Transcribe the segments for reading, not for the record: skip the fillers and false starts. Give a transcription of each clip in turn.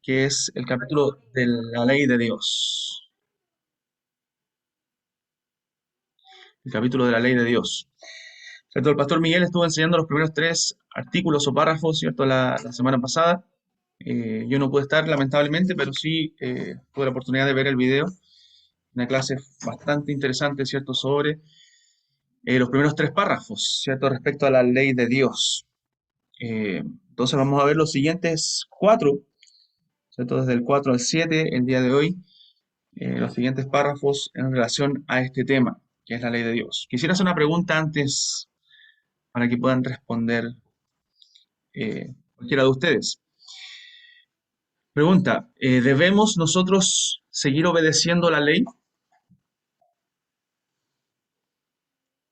que es el capítulo de la ley de Dios. El capítulo de la ley de Dios. ¿Cierto? El pastor Miguel estuvo enseñando los primeros tres artículos o párrafos, ¿cierto? La semana pasada. Yo no pude estar, lamentablemente, pero sí tuve la oportunidad de ver el video. Una clase bastante interesante, ¿cierto? Sobre los primeros tres párrafos, ¿cierto? Respecto a la ley de Dios. Entonces vamos a ver los siguientes cuatro, ¿cierto? Desde el 4 al 7, el día de hoy, los siguientes párrafos en relación a este tema, que es la ley de Dios. Quisiera hacer una pregunta antes para que puedan responder cualquiera de ustedes. Pregunta, ¿debemos nosotros seguir obedeciendo la ley?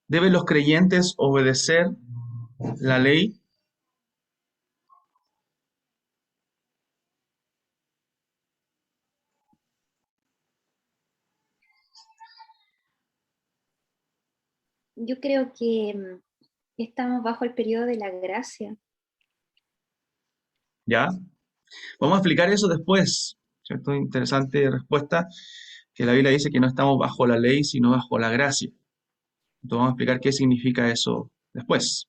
¿Deben los creyentes obedecer la ley? Yo creo que estamos bajo el periodo de la gracia. ¿Ya? Vamos a explicar eso después, ¿cierto? Interesante respuesta, que la Biblia dice que no estamos bajo la ley, sino bajo la gracia. Entonces vamos a explicar qué significa eso después.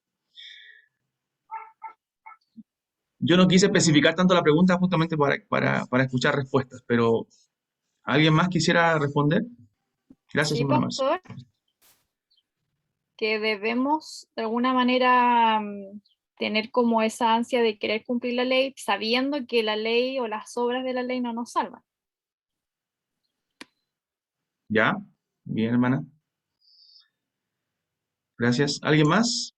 Yo no quise especificar tanto la pregunta justamente para escuchar respuestas, pero ¿alguien más quisiera responder? Gracias, Sí, hermano Marcio. pastor, que debemos de alguna manera tener como esa ansia de querer cumplir la ley, sabiendo que la ley o las obras de la ley no nos salvan. ¿Ya? Bien, hermana. Gracias. ¿Alguien más?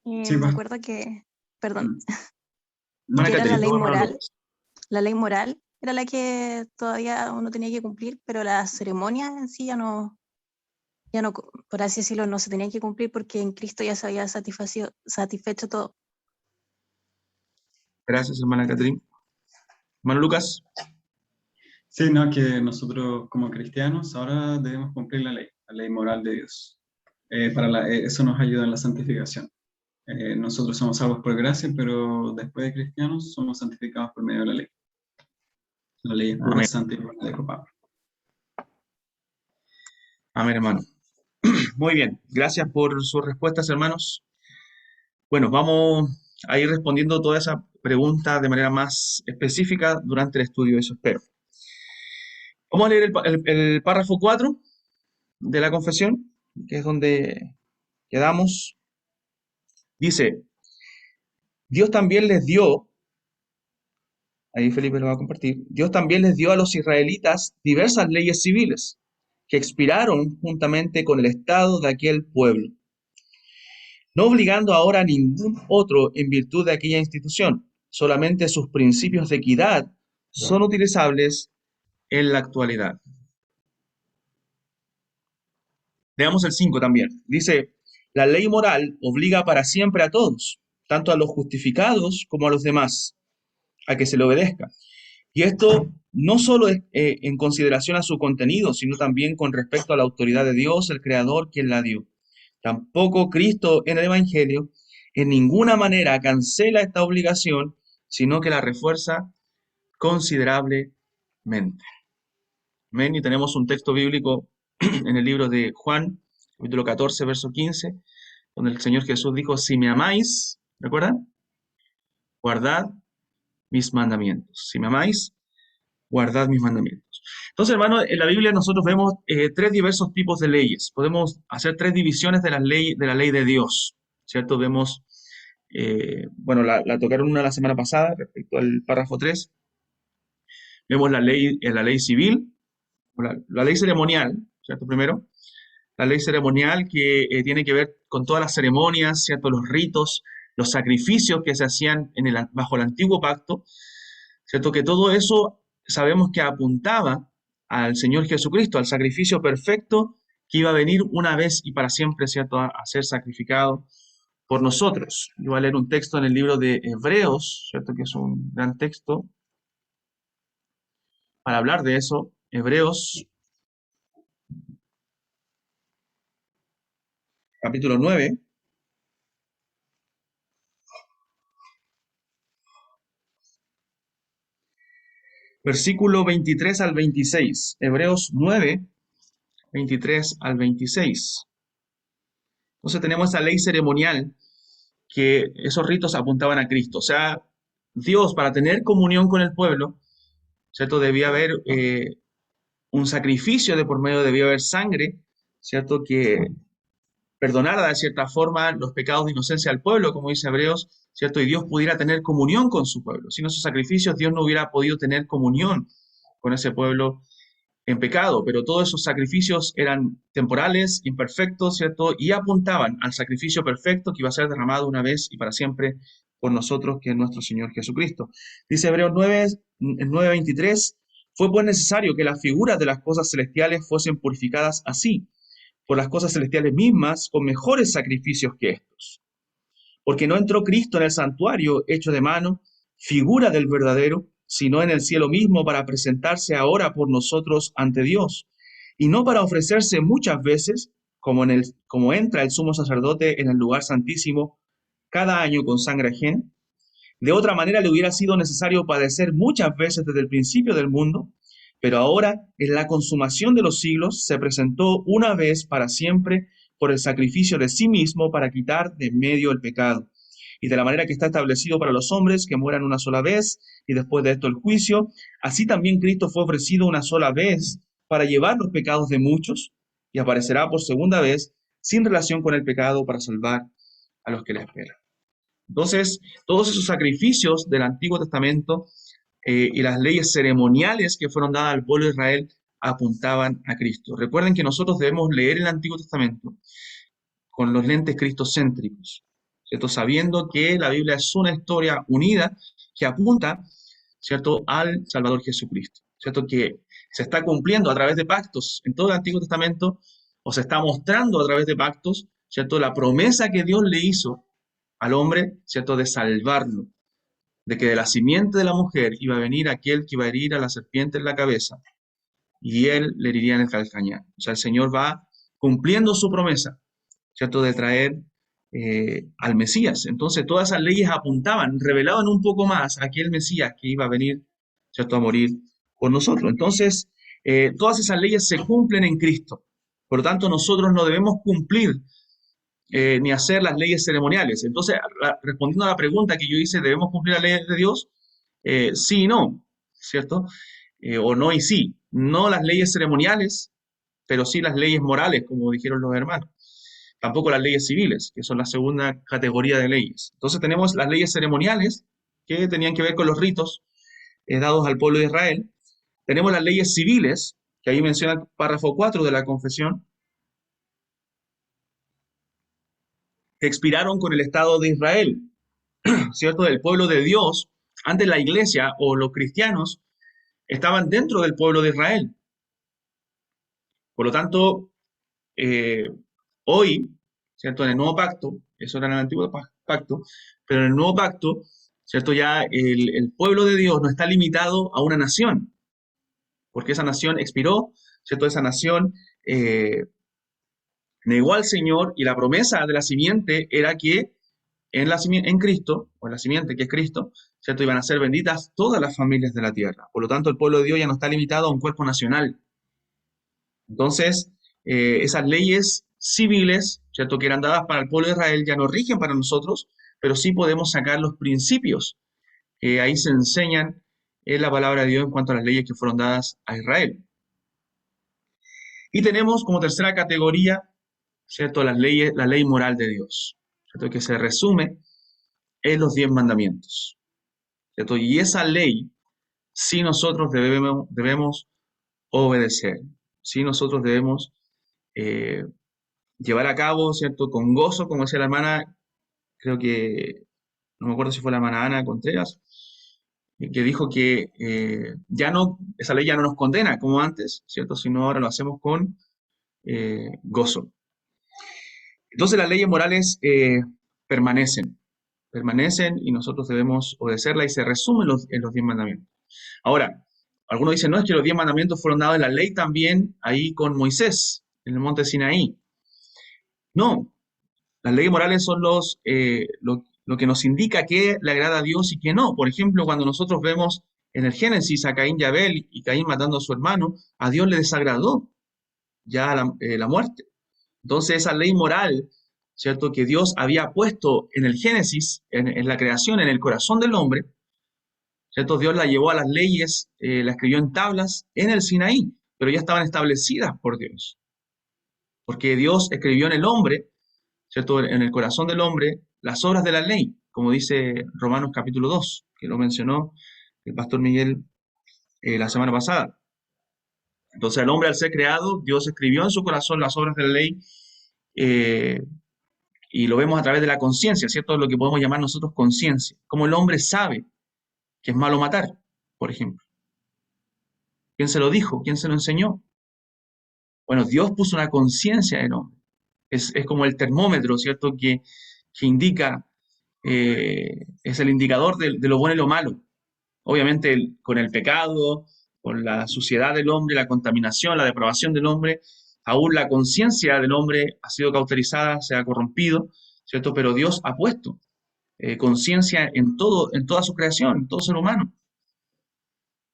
Sí, Me acuerdo que, perdón, Hermana que era la Caterina, ley hermano moral. Lucas. La ley moral era la que todavía uno tenía que cumplir, pero la ceremonia en sí ya no, por así decirlo, no se tenía que cumplir porque en Cristo ya se había satisfecho todo. Gracias, hermana Caterina. Hermano Lucas. sí, no, que nosotros como cristianos ahora debemos cumplir la ley moral de Dios. Eso nos ayuda en la santificación. Nosotros somos salvos por gracia, pero después de cristianos somos santificados por medio de la ley. La ley es pura, Amén. santa y buena de Pablo. Amén, hermano. Muy bien. Gracias por sus respuestas, hermanos. Bueno, vamos a ir respondiendo toda esa pregunta de manera más específica durante el estudio, eso espero. Vamos a leer el párrafo 4 de la confesión, que es donde quedamos. Dice, Dios también les dio, ahí Felipe lo va a compartir, Dios también les dio a los israelitas diversas leyes civiles que expiraron juntamente con el estado de aquel pueblo, no obligando ahora a ningún otro en virtud de aquella institución. Solamente sus principios de equidad son utilizables en la actualidad. Veamos el 5 también. Dice, la ley moral obliga para siempre a todos, tanto a los justificados como a los demás, a que se le obedezca. Y esto no solo es en consideración a su contenido, sino también con respecto a la autoridad de Dios, el Creador, quien la dio. Tampoco Cristo en el Evangelio en ninguna manera cancela esta obligación, sino que la refuerza considerablemente. Amén. Y tenemos un texto bíblico en el libro de Juan, capítulo 14, verso 15, donde el Señor Jesús dijo, si me amáis, ¿recuerdan? Guardad mis mandamientos. Si me amáis, guardad mis mandamientos. Entonces, hermano, en la Biblia nosotros vemos tres diversos tipos de leyes. Podemos hacer tres divisiones de la ley de Dios, ¿cierto? Vemos, bueno, la tocaron una la semana pasada respecto al párrafo 3. Vemos la ley civil, la ley ceremonial, ¿cierto? Primero, la ley ceremonial que tiene que ver con todas las ceremonias, ¿cierto? Los ritos, los sacrificios que se hacían bajo el antiguo pacto, ¿cierto? Que todo eso sabemos que apuntaba al Señor Jesucristo, al sacrificio perfecto que iba a venir una vez y para siempre, ¿cierto? A ser sacrificado por nosotros. Yo voy a leer un texto en el libro de Hebreos, ¿cierto? Que es un gran texto para hablar de eso. Hebreos, capítulo 9. Versículo 23 al 26. Hebreos 9, 23 al 26. Entonces tenemos esa ley ceremonial que esos ritos apuntaban a Cristo. O sea, Dios, para tener comunión con el pueblo, ¿cierto? Debía haber un sacrificio de por medio, debía haber sangre, ¿cierto? Que perdonara de cierta forma los pecados de inocencia al pueblo, como dice Hebreos, ¿cierto? Y Dios pudiera tener comunión con su pueblo. Sin esos sacrificios, Dios no hubiera podido tener comunión con ese pueblo en pecado, pero todos esos sacrificios eran temporales, imperfectos, ¿cierto? Y apuntaban al sacrificio perfecto que iba a ser derramado una vez y para siempre por nosotros, que es nuestro Señor Jesucristo. Dice Hebreos 9, 9:23, fue pues necesario que las figuras de las cosas celestiales fuesen purificadas así, por las cosas celestiales mismas, con mejores sacrificios que estos. Porque no entró Cristo en el santuario hecho de mano, figura del verdadero, sino en el cielo mismo para presentarse ahora por nosotros ante Dios, y no para ofrecerse muchas veces, como entra el sumo sacerdote en el lugar santísimo cada año con sangre ajena. De otra manera le hubiera sido necesario padecer muchas veces desde el principio del mundo, pero ahora, en la consumación de los siglos, se presentó una vez para siempre por el sacrificio de sí mismo para quitar de en medio el pecado. Y de la manera que está establecido para los hombres que mueran una sola vez y después de esto el juicio, así también Cristo fue ofrecido una sola vez para llevar los pecados de muchos y aparecerá por segunda vez sin relación con el pecado para salvar a los que le esperan. Entonces, todos esos sacrificios del Antiguo Testamento y las leyes ceremoniales que fueron dadas al pueblo de Israel apuntaban a Cristo. Recuerden que nosotros debemos leer el Antiguo Testamento con los lentes cristocéntricos, ¿cierto? Sabiendo que la Biblia es una historia unida que apunta, ¿cierto?, al Salvador Jesucristo, ¿cierto?, que se está cumpliendo a través de pactos en todo el Antiguo Testamento, o se está mostrando a través de pactos, ¿cierto?, la promesa que Dios le hizo al hombre, ¿cierto?, de salvarlo, de que de la simiente de la mujer iba a venir aquel que iba a herir a la serpiente en la cabeza, y él le heriría en el calcañar. O sea, el Señor va cumpliendo su promesa, ¿cierto?, de traer al Mesías. Entonces, todas esas leyes apuntaban, revelaban un poco más a aquel Mesías que iba a venir, ¿cierto?, a morir por nosotros. Entonces, todas esas leyes se cumplen en Cristo. Por lo tanto, nosotros no debemos cumplir ni hacer las leyes ceremoniales. Entonces, respondiendo a la pregunta que yo hice, ¿debemos cumplir las leyes de Dios? Sí y no, ¿cierto? O no y sí. No las leyes ceremoniales, pero sí las leyes morales, como dijeron los hermanos. Tampoco las leyes civiles, que son la segunda categoría de leyes. Entonces tenemos las leyes ceremoniales, que tenían que ver con los ritos dados al pueblo de Israel. Tenemos las leyes civiles, que ahí menciona el párrafo 4 de la confesión, que expiraron con el Estado de Israel, ¿cierto? El pueblo de Dios, antes la iglesia o los cristianos estaban dentro del pueblo de Israel. Por lo tanto, hoy, ¿cierto?, en el nuevo pacto, eso era en el antiguo pacto, pero en el nuevo pacto, ¿cierto?, ya el pueblo de Dios no está limitado a una nación, porque esa nación expiró, ¿cierto? Esa nación negó al Señor, y la promesa de la simiente era que en Cristo, o en la simiente que es Cristo, ¿cierto?, iban a ser benditas todas las familias de la tierra. Por lo tanto, el pueblo de Dios ya no está limitado a un cuerpo nacional. Entonces, esas leyes civiles, ¿cierto?, que eran dadas para el pueblo de Israel, ya no rigen para nosotros, pero sí podemos sacar los principios que ahí se enseñan en la palabra de Dios en cuanto a las leyes que fueron dadas a Israel. Y tenemos como tercera categoría, ¿cierto?, la ley moral de Dios, ¿cierto?, que se resume en los 10 mandamientos, ¿cierto? Y esa ley, sí nosotros debemos obedecer, sí nosotros debemos llevar a cabo, ¿cierto?, con gozo, como decía la hermana, creo que, no me acuerdo si fue la hermana Ana Contreras, que dijo que esa ley ya no nos condena como antes, ¿cierto?, sino ahora lo hacemos con gozo. Entonces las leyes morales permanecen y nosotros debemos obedecerla, y se resumen en los 10 mandamientos. Ahora, algunos dicen, no, es que los 10 mandamientos fueron dados en la ley también ahí con Moisés, en el monte Sinaí. No, las leyes morales son lo que nos indica qué le agrada a Dios y qué no. Por ejemplo, cuando nosotros vemos en el Génesis a Caín y Abel, y Caín matando a su hermano, a Dios le desagradó ya la muerte. Entonces esa ley moral, ¿cierto?, que Dios había puesto en el Génesis, en la creación, en el corazón del hombre, ¿cierto? Dios la llevó a las leyes, la escribió en tablas en el Sinaí, pero ya estaban establecidas por Dios. Porque Dios escribió en el hombre, ¿cierto?, en el corazón del hombre, las obras de la ley, como dice Romanos capítulo 2, que lo mencionó el pastor Miguel la semana pasada. Entonces, el hombre, al ser creado, Dios escribió en su corazón las obras de la ley, y lo vemos a través de la conciencia, ¿cierto? Lo que podemos llamar nosotros conciencia. Como el hombre sabe que es malo matar, por ejemplo. ¿Quién se lo dijo? ¿Quién se lo enseñó? Bueno, Dios puso una conciencia en el hombre. Es como el termómetro, ¿cierto?, que indica, es el indicador de lo bueno y lo malo. Obviamente, con el pecado, con la suciedad del hombre, la contaminación, la depravación del hombre, aún la conciencia del hombre ha sido cauterizada, se ha corrompido, ¿cierto? Pero Dios ha puesto conciencia en toda su creación, en todo ser humano.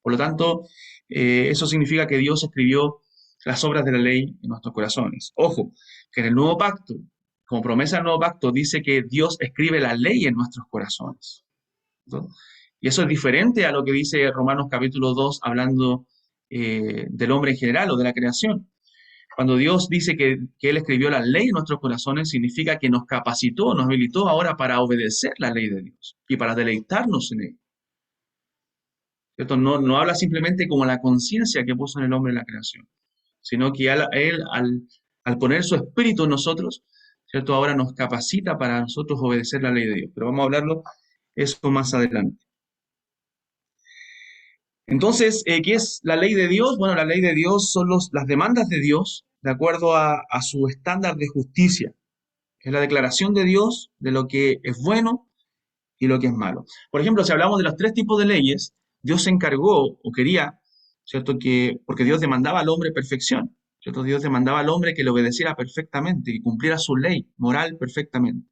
Por lo tanto, eso significa que Dios escribió las obras de la ley en nuestros corazones. Ojo, que en el nuevo pacto, como promesa del nuevo pacto, dice que Dios escribe la ley en nuestros corazones, ¿no? Y eso es diferente a lo que dice Romanos capítulo 2, hablando del hombre en general o de la creación. Cuando Dios dice que Él escribió la ley en nuestros corazones, significa que nos capacitó, nos habilitó ahora para obedecer la ley de Dios y para deleitarnos en ella. ¿Cierto? No habla simplemente como la conciencia que puso en el hombre en la creación, sino que Él, al poner su espíritu en nosotros, ¿cierto?, ahora nos capacita para nosotros obedecer la ley de Dios. Pero vamos a hablarlo eso más adelante. Entonces, ¿qué es la ley de Dios? Bueno, la ley de Dios son las demandas de Dios de acuerdo a su estándar de justicia. Es la declaración de Dios de lo que es bueno y lo que es malo. Por ejemplo, si hablamos de los 3 tipos de leyes, Dios se encargó o quería, ¿cierto?, porque Dios demandaba al hombre perfección, ¿cierto? Dios demandaba al hombre que le obedeciera perfectamente y cumpliera su ley moral perfectamente.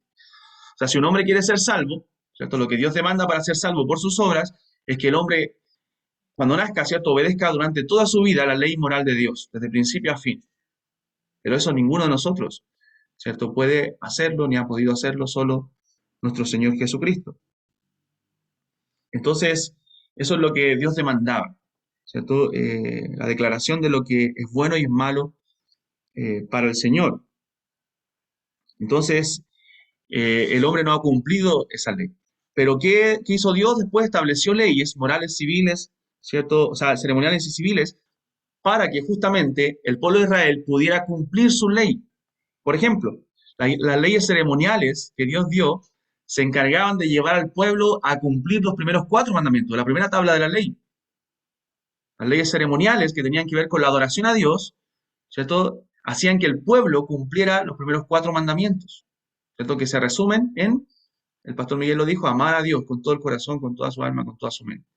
O sea, si un hombre quiere ser salvo, ¿cierto?, lo que Dios demanda para ser salvo por sus obras es que el hombre, cuando nazca, ¿cierto?, obedezca durante toda su vida la ley moral de Dios, desde principio a fin. Pero eso ninguno de nosotros, ¿cierto?, puede hacerlo ni ha podido hacerlo, solo nuestro Señor Jesucristo. Entonces, eso es lo que Dios demandaba, ¿cierto? La declaración de lo que es bueno y es malo para el Señor. Entonces, el hombre no ha cumplido esa ley. Pero ¿qué hizo Dios? Después estableció leyes morales, civiles, ¿cierto? O sea, ceremoniales y civiles, para que justamente el pueblo de Israel pudiera cumplir su ley. Por ejemplo, las leyes ceremoniales que Dios dio se encargaban de llevar al pueblo a cumplir los primeros 4 mandamientos, la primera tabla de la ley. Las leyes ceremoniales que tenían que ver con la adoración a Dios, ¿cierto?, hacían que el pueblo cumpliera los primeros 4 mandamientos, ¿cierto?, que se resumen en, el pastor Miguel lo dijo, amar a Dios con todo el corazón, con toda su alma, con toda su mente.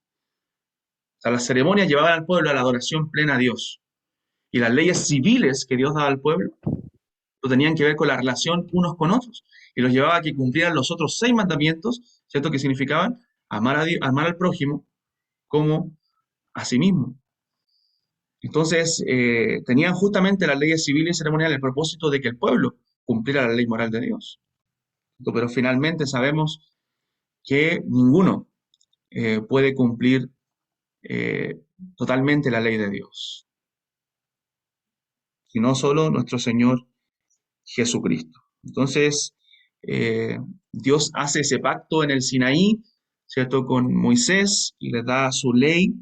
O sea, las ceremonias llevaban al pueblo a la adoración plena a Dios. Y las leyes civiles que Dios daba al pueblo tenían que ver con la relación unos con otros. Y los llevaba a que cumplieran los otros 6 mandamientos, ¿cierto?, que significaban amar a Dios, amar al prójimo como a sí mismo. Entonces, tenían justamente las leyes civiles y ceremoniales el propósito de que el pueblo cumpliera la ley moral de Dios. Pero finalmente sabemos que ninguno puede cumplir totalmente la ley de Dios, sino solo nuestro Señor Jesucristo. Entonces, Dios hace ese pacto en el Sinaí, ¿cierto?, con Moisés, y le da su ley,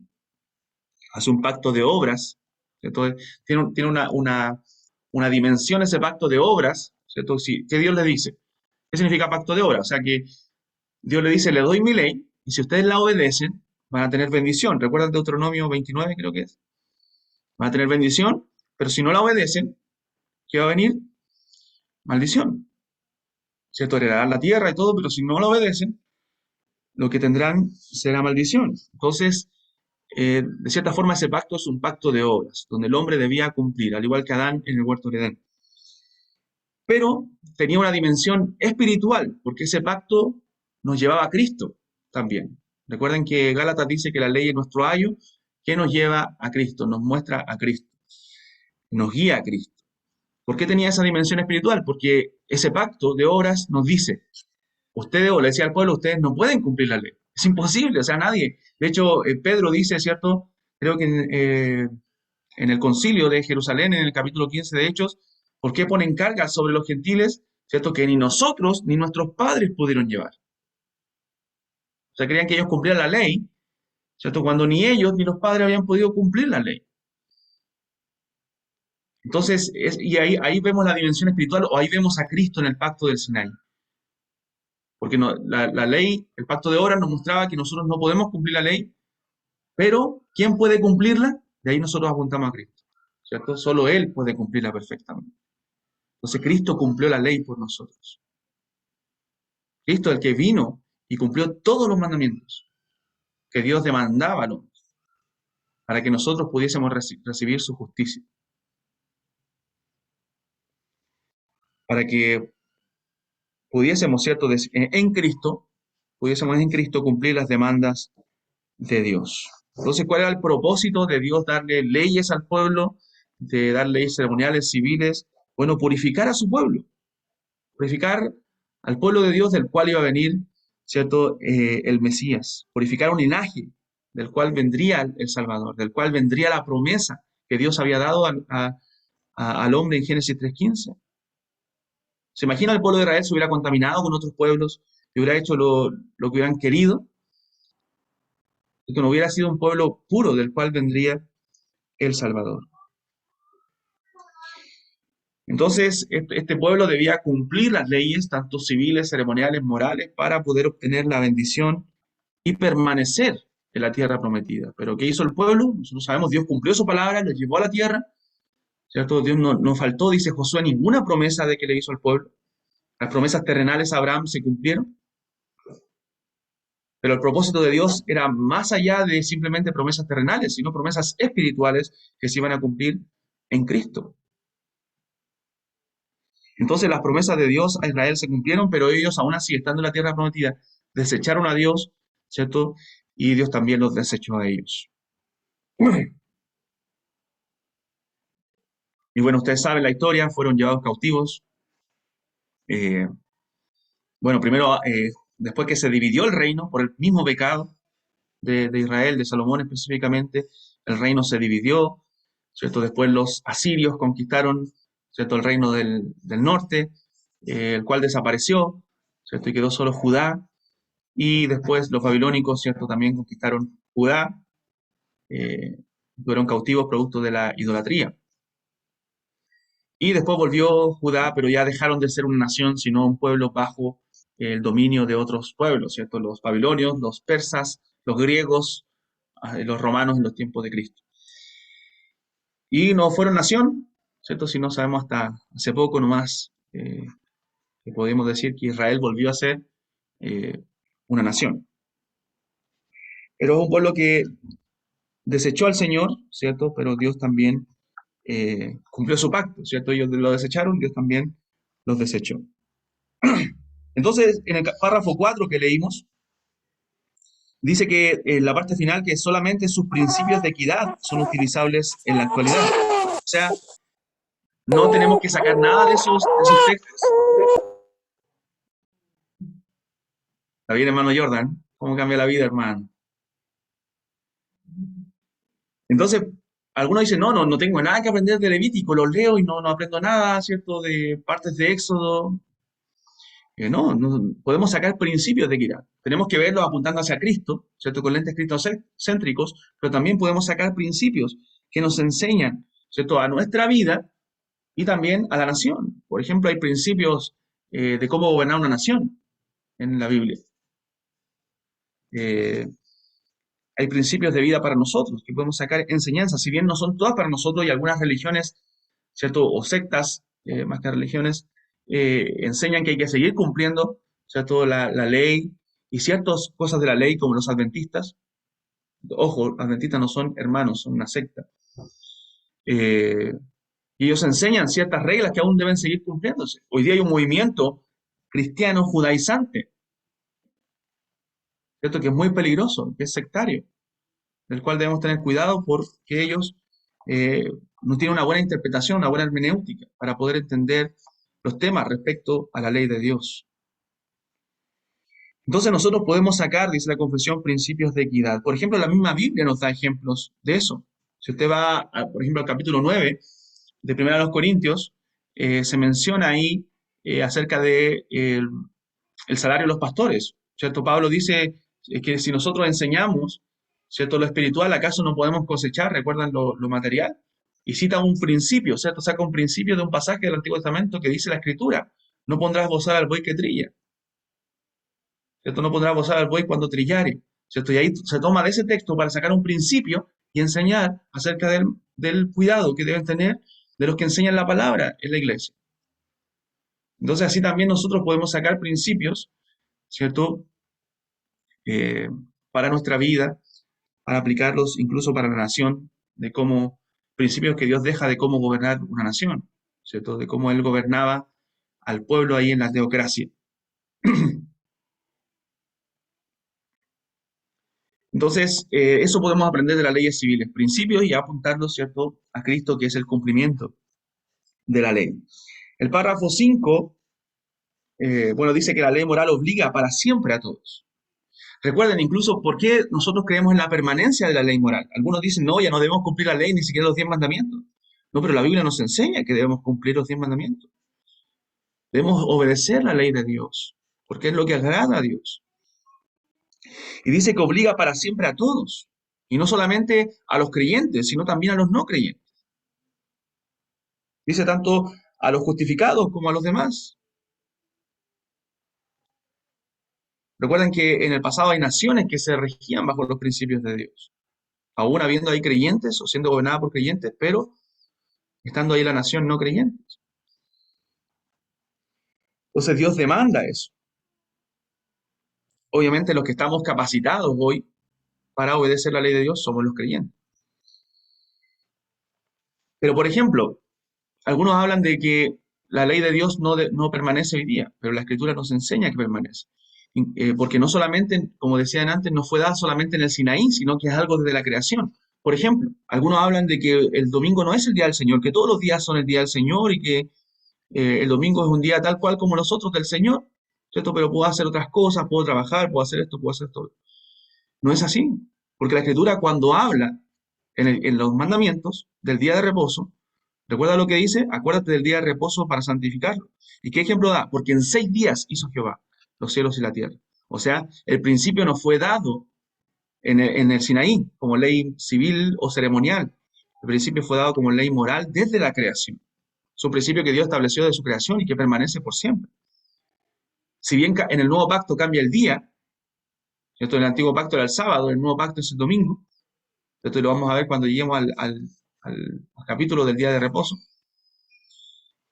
hace un pacto de obras, ¿cierto? Tiene una dimensión ese pacto de obras, ¿cierto? ¿Qué Dios le dice? ¿Qué significa pacto de obras? O sea, que Dios le dice, le doy mi ley, y si ustedes la obedecen, van a tener bendición. ¿Recuerdan Deuteronomio 29, creo que es? Van a tener bendición, pero si no la obedecen, ¿qué va a venir? Maldición. ¿Cierto? Heredarán la tierra y todo, pero si no la obedecen, lo que tendrán será maldición. Entonces, de cierta forma, ese pacto es un pacto de obras, donde el hombre debía cumplir, al igual que Adán en el huerto de Edén. Pero tenía una dimensión espiritual, porque ese pacto nos llevaba a Cristo también. Recuerden que Gálatas dice que la ley es nuestro ayo, que nos lleva a Cristo, nos muestra a Cristo, nos guía a Cristo. ¿Por qué tenía esa dimensión espiritual? Porque ese pacto de obras nos dice, ustedes, o le decía al pueblo, ustedes no pueden cumplir la ley. Es imposible, o sea, nadie. De hecho, Pedro dice, ¿cierto? Creo que en el concilio de Jerusalén, en el capítulo 15 de Hechos, ¿por qué ponen cargas sobre los gentiles? ¿Cierto? Que ni nosotros ni nuestros padres pudieron llevar. O sea, creían que ellos cumplían la ley, ¿cierto? Cuando ni ellos ni los padres habían podido cumplir la ley. Entonces, y ahí vemos la dimensión espiritual, o ahí vemos a Cristo en el pacto del Sinaí. Porque la ley, el pacto de obras nos mostraba que nosotros no podemos cumplir la ley, pero ¿quién puede cumplirla? De ahí nosotros apuntamos a Cristo, ¿cierto? Solo Él puede cumplirla perfectamente. Entonces, Cristo cumplió la ley por nosotros. Cristo es el que vino y cumplió todos los mandamientos que Dios demandaba al hombre, para que nosotros pudiésemos recibir su justicia. Para que pudiésemos, ¿cierto? En Cristo cumplir las demandas de Dios. Entonces, ¿cuál era el propósito de Dios darle leyes al pueblo, de dar leyes ceremoniales, civiles? Bueno, purificar a su pueblo, purificar al pueblo de Dios del cual iba a venir, ¿cierto? El Mesías, purificar un linaje del cual vendría el Salvador, del cual vendría la promesa que Dios había dado al hombre en Génesis 3:15. ¿Se imagina el pueblo de Israel se hubiera contaminado con otros pueblos y hubiera hecho lo que hubieran querido? Y que no hubiera sido un pueblo puro del cual vendría el Salvador. Entonces, este pueblo debía cumplir las leyes, tanto civiles, ceremoniales, morales, para poder obtener la bendición y permanecer en la tierra prometida. Pero ¿qué hizo el pueblo? Nosotros sabemos, Dios cumplió su palabra, lo llevó a la tierra, ¿cierto? Dios no faltó, dice Josué, ninguna promesa de que le hizo al pueblo. Las promesas terrenales a Abraham se cumplieron, pero el propósito de Dios era más allá de simplemente promesas terrenales, sino promesas espirituales que se iban a cumplir en Cristo. Entonces las promesas de Dios a Israel se cumplieron, pero ellos, aún así, estando en la tierra prometida, desecharon a Dios, ¿cierto? Y Dios también los desechó a ellos. Y bueno, ustedes saben la historia, fueron llevados cautivos. Bueno, primero, después que se dividió el reino por el mismo pecado de Israel, de Salomón específicamente, el reino se dividió, ¿cierto? Después los asirios conquistaron, ¿cierto? El reino del norte, el cual desapareció, ¿cierto? Y quedó solo Judá. Y después los babilónicos, ¿cierto? También conquistaron Judá, fueron cautivos producto de la idolatría. Y después volvió Judá, pero ya dejaron de ser una nación, sino un pueblo bajo el dominio de otros pueblos, ¿cierto? Los babilonios, los persas, los griegos, los romanos en los tiempos de Cristo. Y no fueron nación, ¿cierto? Si no sabemos hasta hace poco nomás, que podemos decir que Israel volvió a ser una nación. Pero es un pueblo que desechó al Señor, ¿cierto? Pero Dios también cumplió su pacto, ¿cierto? Ellos lo desecharon, Dios también los desechó. Entonces, en el párrafo 4 que leímos, dice que en la parte final que solamente sus principios de equidad son utilizables en la actualidad. O sea, no tenemos que sacar nada de esos textos. ¿Está bien, hermano Jordan? ¿Cómo cambia la vida, hermano? Entonces, algunos dicen, no tengo nada que aprender de Levítico, lo leo y no aprendo nada, ¿cierto? De partes de Éxodo. No podemos sacar principios de equidad. Tenemos que verlos apuntando hacia Cristo, ¿cierto? Con lentes cristocéntricos, pero también podemos sacar principios que nos enseñan, ¿cierto? A nuestra vida y también a la nación. Por ejemplo, hay principios de cómo gobernar una nación en la Biblia. Hay principios de vida para nosotros que podemos sacar enseñanzas, si bien no son todas para nosotros y algunas religiones, ¿cierto? O sectas, más que religiones, enseñan que hay que seguir cumpliendo, ¿cierto? La ley y ciertas cosas de la ley como los adventistas. Ojo, los adventistas no son hermanos, son una secta. Y ellos enseñan ciertas reglas que aún deben seguir cumpliéndose. Hoy día hay un movimiento cristiano judaizante. ¿cierto? Que es muy peligroso, que es sectario, del cual debemos tener cuidado porque ellos no tienen una buena interpretación, una buena hermenéutica para poder entender los temas respecto a la ley de Dios. Entonces nosotros podemos sacar, dice la confesión, principios de equidad. Por ejemplo, la misma Biblia nos da ejemplos de eso. Si usted va, por ejemplo, al capítulo 9 de 1 Corintios, se menciona ahí acerca de el salario de los pastores, ¿cierto? Pablo dice que si nosotros enseñamos, ¿cierto?, lo espiritual, ¿acaso no podemos cosechar? ¿Recuerdan lo material? Y cita un principio, ¿cierto? Saca un principio de un pasaje del Antiguo Testamento que dice la Escritura: no pondrás bozal al buey que trilla, ¿cierto? No pondrás bozal al buey cuando trillare, ¿cierto? Y ahí se toma de ese texto para sacar un principio y enseñar acerca del cuidado que deben tener de los que enseñan la palabra en la iglesia. Entonces así también nosotros podemos sacar principios, ¿cierto?, para nuestra vida, para aplicarlos incluso para la nación, de cómo, principios que Dios deja de cómo gobernar una nación, ¿cierto?, de cómo Él gobernaba al pueblo ahí en la teocracia. Entonces, eso podemos aprender de las leyes civiles, principios, y apuntarlos, ¿cierto?, a Cristo, que es el cumplimiento de la ley. El párrafo 5, bueno, dice que la ley moral obliga para siempre a todos. Recuerden incluso por qué nosotros creemos en la permanencia de la ley moral. Algunos dicen, no, ya no debemos cumplir la ley, ni siquiera los 10 mandamientos. No, pero la Biblia nos enseña que debemos cumplir los 10 mandamientos. Debemos obedecer la ley de Dios, porque es lo que agrada a Dios. Y dice que obliga para siempre a todos, y no solamente a los creyentes, sino también a los no creyentes. Dice tanto a los justificados como a los demás. Recuerden que en el pasado hay naciones que se regían bajo los principios de Dios, aún habiendo ahí creyentes o siendo gobernadas por creyentes, pero estando ahí la nación no creyentes. Entonces Dios demanda eso. Obviamente los que estamos capacitados hoy para obedecer la ley de Dios somos los creyentes. Pero por ejemplo, algunos hablan de que la ley de Dios no permanece hoy día, pero la Escritura nos enseña que permanece. Porque no solamente, como decían antes, no fue dada solamente en el Sinaí, sino que es algo desde la creación. Por ejemplo, algunos hablan de que el domingo no es el día del Señor, que todos los días son el día del Señor y que el domingo es un día tal cual como los otros del Señor, ¿cierto? Pero puedo hacer otras cosas, puedo trabajar, puedo hacer esto, puedo hacer todo. No es así, porque la Escritura cuando habla en los mandamientos del día de reposo, recuerda lo que dice: acuérdate del día de reposo para santificarlo. ¿Y qué ejemplo da? Porque en 6 días hizo Jehová los cielos y la tierra. O sea, el principio no fue dado en el Sinaí como ley civil o ceremonial. El principio fue dado como ley moral desde la creación. Es un principio que Dios estableció de su creación y que permanece por siempre. Si bien en el nuevo pacto cambia el día, ¿cierto? En el antiguo pacto era el sábado, el nuevo pacto es el domingo. Esto lo vamos a ver cuando lleguemos al capítulo del día de reposo.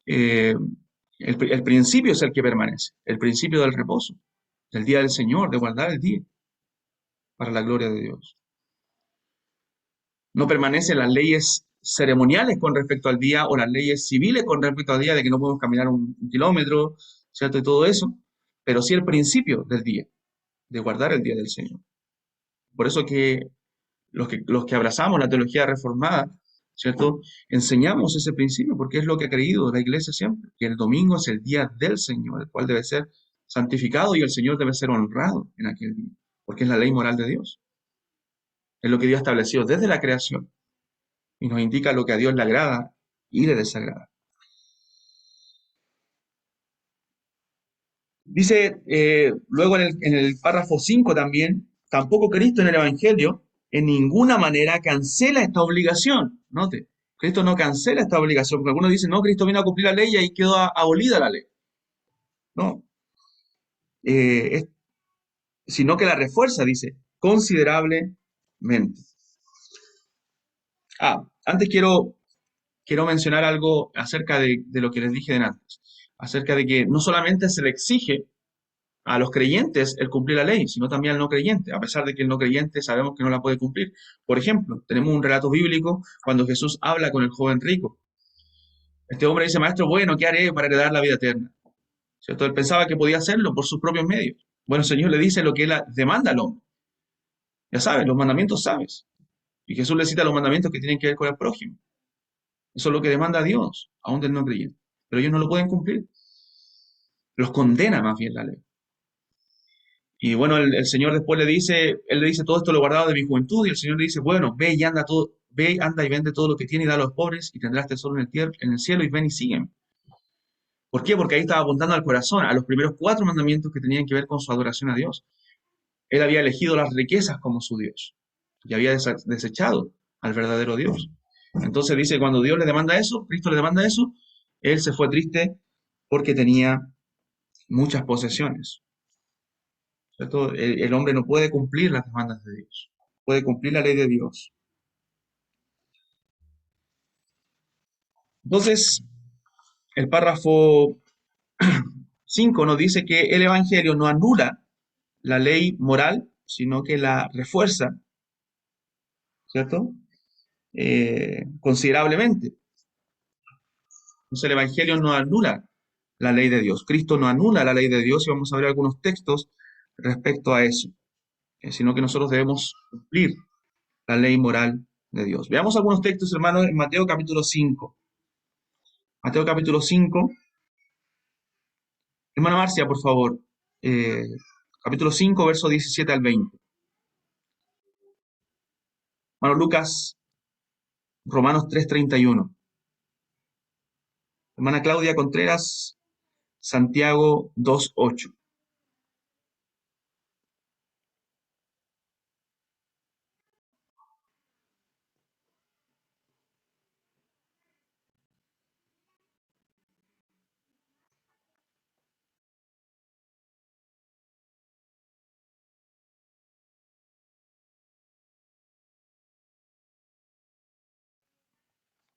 El principio es el que permanece, el principio del reposo, del día del Señor, de guardar el día para la gloria de Dios. No permanecen las leyes ceremoniales con respecto al día o las leyes civiles con respecto al día, de que no podemos caminar un kilómetro, ¿cierto? Y todo eso, pero sí el principio del día, de guardar el día del Señor. Por eso que los que abrazamos la teología reformada, ¿cierto?, enseñamos ese principio, porque es lo que ha creído la iglesia siempre, que el domingo es el día del Señor, el cual debe ser santificado y el Señor debe ser honrado en aquel día, porque es la ley moral de Dios. Es lo que Dios ha establecido desde la creación y nos indica lo que a Dios le agrada y le desagrada. Dice luego en el párrafo 5 también: tampoco Cristo en el Evangelio en ninguna manera cancela esta obligación. Note, Cristo no cancela esta obligación, porque algunos dicen, no, Cristo vino a cumplir la ley y ahí quedó abolida la ley. No. Sino que la refuerza, dice, considerablemente. Antes quiero mencionar algo acerca de lo que les dije antes, acerca de que no solamente se le exige a los creyentes el cumplir la ley, sino también al no creyente, a pesar de que el no creyente sabemos que no la puede cumplir. Por ejemplo, tenemos un relato bíblico cuando Jesús habla con el joven rico. Este hombre dice: maestro, bueno, ¿qué haré para heredar la vida eterna? ¿Cierto? Él pensaba que podía hacerlo por sus propios medios. Bueno, el Señor le dice lo que Él demanda al hombre. Ya sabes, los mandamientos sabes. Y Jesús le cita los mandamientos que tienen que ver con el prójimo. Eso es lo que demanda a Dios, aún del no creyente. Pero ellos no lo pueden cumplir. Los condena más bien la ley. Y bueno, el Señor después Él le dice, todo esto lo he guardado de mi juventud, y el Señor le dice, bueno, ve, anda y vende todo lo que tiene y da a los pobres, y tendrás tesoro en el cielo, y ven y sígueme. ¿Por qué? Porque ahí estaba apuntando al corazón, a los primeros 4 mandamientos que tenían que ver con su adoración a Dios. Él había elegido las riquezas como su Dios, y había desechado al verdadero Dios. Entonces dice, cuando Dios le demanda eso, Cristo le demanda eso, él se fue triste porque tenía muchas posesiones. ¿Cierto? El hombre no puede cumplir las demandas de Dios, puede cumplir la ley de Dios. Entonces, el párrafo 5 nos dice que el Evangelio no anula la ley moral, sino que la refuerza, ¿cierto? Considerablemente. Entonces, el Evangelio no anula la ley de Dios. Cristo no anula la ley de Dios y vamos a ver algunos textos respecto a eso, sino que nosotros debemos cumplir la ley moral de Dios. Veamos algunos textos, hermanos, en Mateo capítulo 5. Mateo capítulo 5. Hermana Marcia, por favor. Capítulo 5, verso 17 al 20. Hermano Lucas, Romanos 3:31. Hermana Claudia Contreras, Santiago 2:8.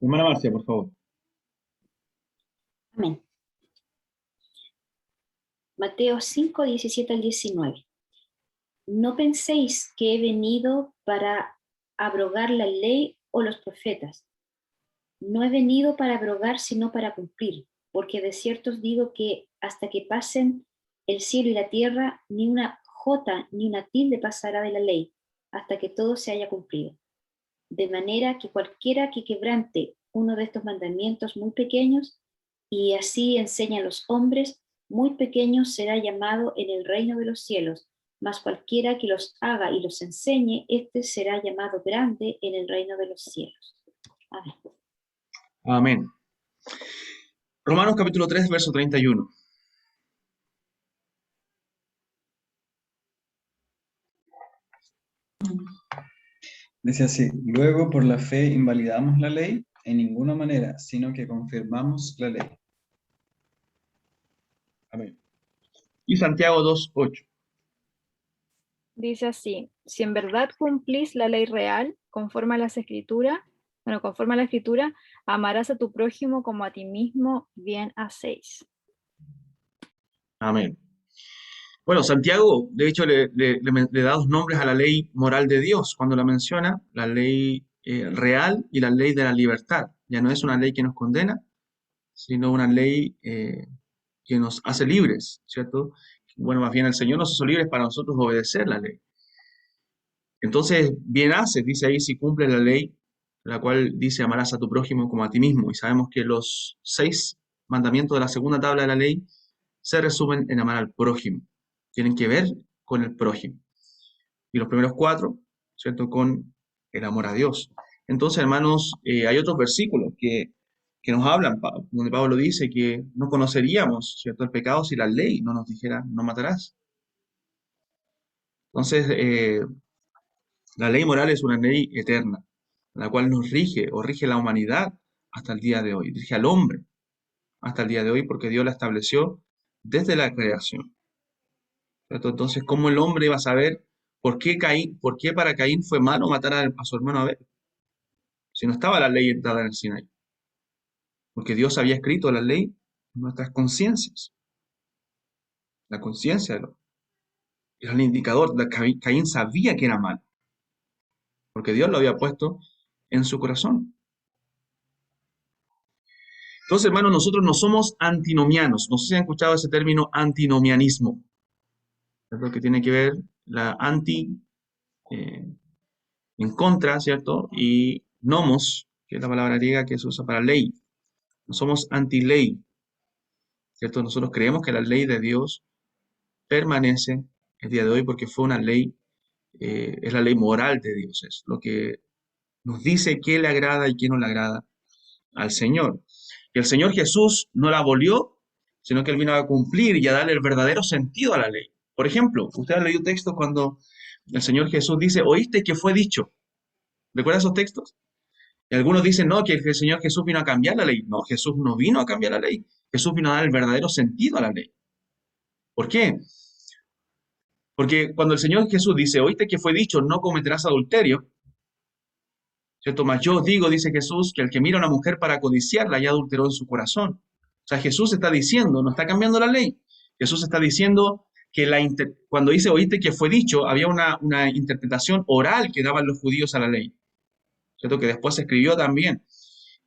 Hermana Marcia, por favor. Amén. Mateo 5, 17 al 19. No penséis que he venido para abrogar la ley o los profetas. No he venido para abrogar, sino para cumplir, porque de cierto os digo que hasta que pasen el cielo y la tierra, ni una jota ni una tilde pasará de la ley, hasta que todo se haya cumplido. De manera que cualquiera que quebrante uno de estos mandamientos muy pequeños, y así enseña a los hombres, muy pequeño será llamado en el reino de los cielos, mas cualquiera que los haga y los enseñe, este será llamado grande en el reino de los cielos. Amén. Amén. Romanos capítulo 3, verso 31. Dice así, luego por la fe invalidamos la ley en ninguna manera, sino que confirmamos la ley. Amén. Y Santiago 2:8. Dice así, si en verdad cumplís la ley real, conforme a la escritura, amarás a tu prójimo como a ti mismo, bien hacéis. Amén. Bueno, Santiago, de hecho, le da 2 nombres a la ley moral de Dios cuando la menciona, la ley real y la ley de la libertad. Ya no es una ley que nos condena, sino una ley que nos hace libres, ¿cierto? Bueno, más bien el Señor nos hizo libres para nosotros obedecer la ley. Entonces, bien haces, dice ahí, si cumples la ley, la cual dice amarás a tu prójimo como a ti mismo. Y sabemos que los 6 mandamientos de la segunda tabla de la ley se resumen en amar al prójimo. Tienen que ver con el prójimo. Y los primeros 4, ¿cierto? Con el amor a Dios. Entonces, hermanos, hay otros versículos que nos hablan, donde Pablo dice que no conoceríamos, ¿cierto?, el pecado si la ley no nos dijera, no matarás. Entonces, la ley moral es una ley eterna, la cual nos rige o rige la humanidad hasta el día de hoy, rige al hombre hasta el día de hoy porque Dios la estableció desde la creación. ¿Cierto? Entonces, ¿cómo el hombre va a saber por qué para Caín fue malo matar a su hermano Abel? Si no estaba la ley entrada en el Sinaí. Porque Dios había escrito la ley en nuestras conciencias. La conciencia era el indicador. Caín sabía que era mal. Porque Dios lo había puesto en su corazón. Entonces, hermanos, nosotros no somos antinomianos. No sé si han escuchado ese término antinomianismo. ¿cierto? Que tiene que ver la anti, eh, en contra, ¿cierto? Y nomos, que es la palabra griega que se usa para ley. No somos anti-ley, ¿cierto? Nosotros creemos que la ley de Dios permanece el día de hoy porque fue una ley, es la ley moral de Dios, es lo que nos dice qué le agrada y qué no le agrada al Señor. Y el Señor Jesús no la abolió, sino que Él vino a cumplir y a darle el verdadero sentido a la ley. Por ejemplo, usted ha leído textos cuando el Señor Jesús dice, oíste que fue dicho. ¿Recuerda esos textos? Y algunos dicen, no, que el Señor Jesús vino a cambiar la ley. No, Jesús no vino a cambiar la ley. Jesús vino a dar el verdadero sentido a la ley. ¿Por qué? Porque cuando el Señor Jesús dice, oíste que fue dicho, no cometerás adulterio, ¿cierto? Mas yo os digo, dice Jesús, que el que mira a una mujer para codiciarla ya adulteró en su corazón. O sea, Jesús está diciendo, no está cambiando la ley. Jesús está diciendo que cuando dice oíste que fue dicho, había una interpretación oral que daban los judíos a la ley, ¿cierto? Que después se escribió también.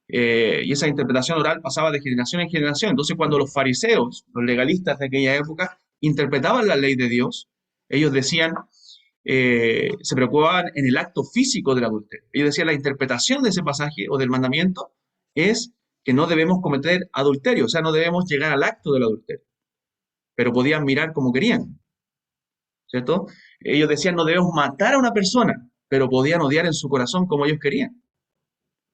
Y esa interpretación oral pasaba de generación en generación. Entonces, cuando los fariseos, los legalistas de aquella época, interpretaban la ley de Dios, ellos decían, se preocupaban en el acto físico del adulterio. Ellos decían, la interpretación de ese pasaje o del mandamiento es que no debemos cometer adulterio, o sea, no debemos llegar al acto del adulterio, pero podían mirar como querían, ¿cierto? Ellos decían, no debemos matar a una persona, pero podían odiar en su corazón como ellos querían.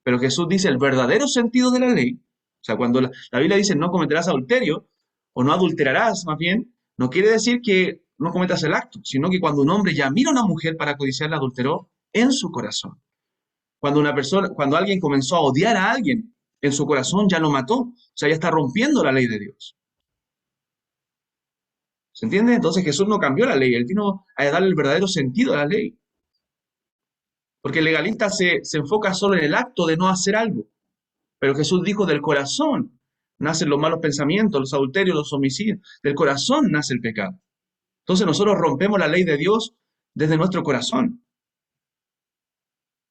Pero Jesús dice el verdadero sentido de la ley. O sea, cuando la Biblia dice no cometerás adulterio, o no adulterarás más bien, no quiere decir que no cometas el acto, sino que cuando un hombre ya mira a una mujer para codiciarla, adulteró en su corazón. Cuando alguien comenzó a odiar a alguien, en su corazón ya lo mató. O sea, ya está rompiendo la ley de Dios. ¿Se entiende? Entonces Jesús no cambió la ley, Él vino a darle el verdadero sentido a la ley. Porque el legalista se enfoca solo en el acto de no hacer algo. Pero Jesús dijo, del corazón nacen los malos pensamientos, los adulterios, los homicidios. Del corazón nace el pecado. Entonces nosotros rompemos la ley de Dios desde nuestro corazón.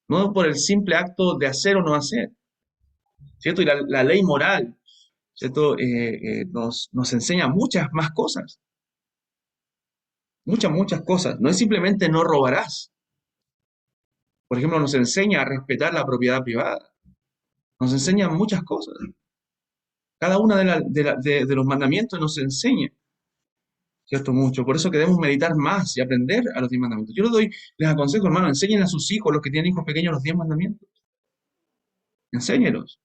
No por el simple acto de hacer o no hacer. ¿Cierto? Y la ley moral, ¿cierto? Nos enseña muchas más cosas. Muchas cosas. No es simplemente no robarás. Por ejemplo, nos enseña a respetar la propiedad privada. Nos enseña muchas cosas. Cada una de los mandamientos nos enseña, ¿cierto? Mucho. Por eso que debemos meditar más y aprender a los 10 mandamientos. Yo les aconsejo, hermano, enseñen a sus hijos, los que tienen hijos pequeños, los 10 mandamientos. Enséñelos.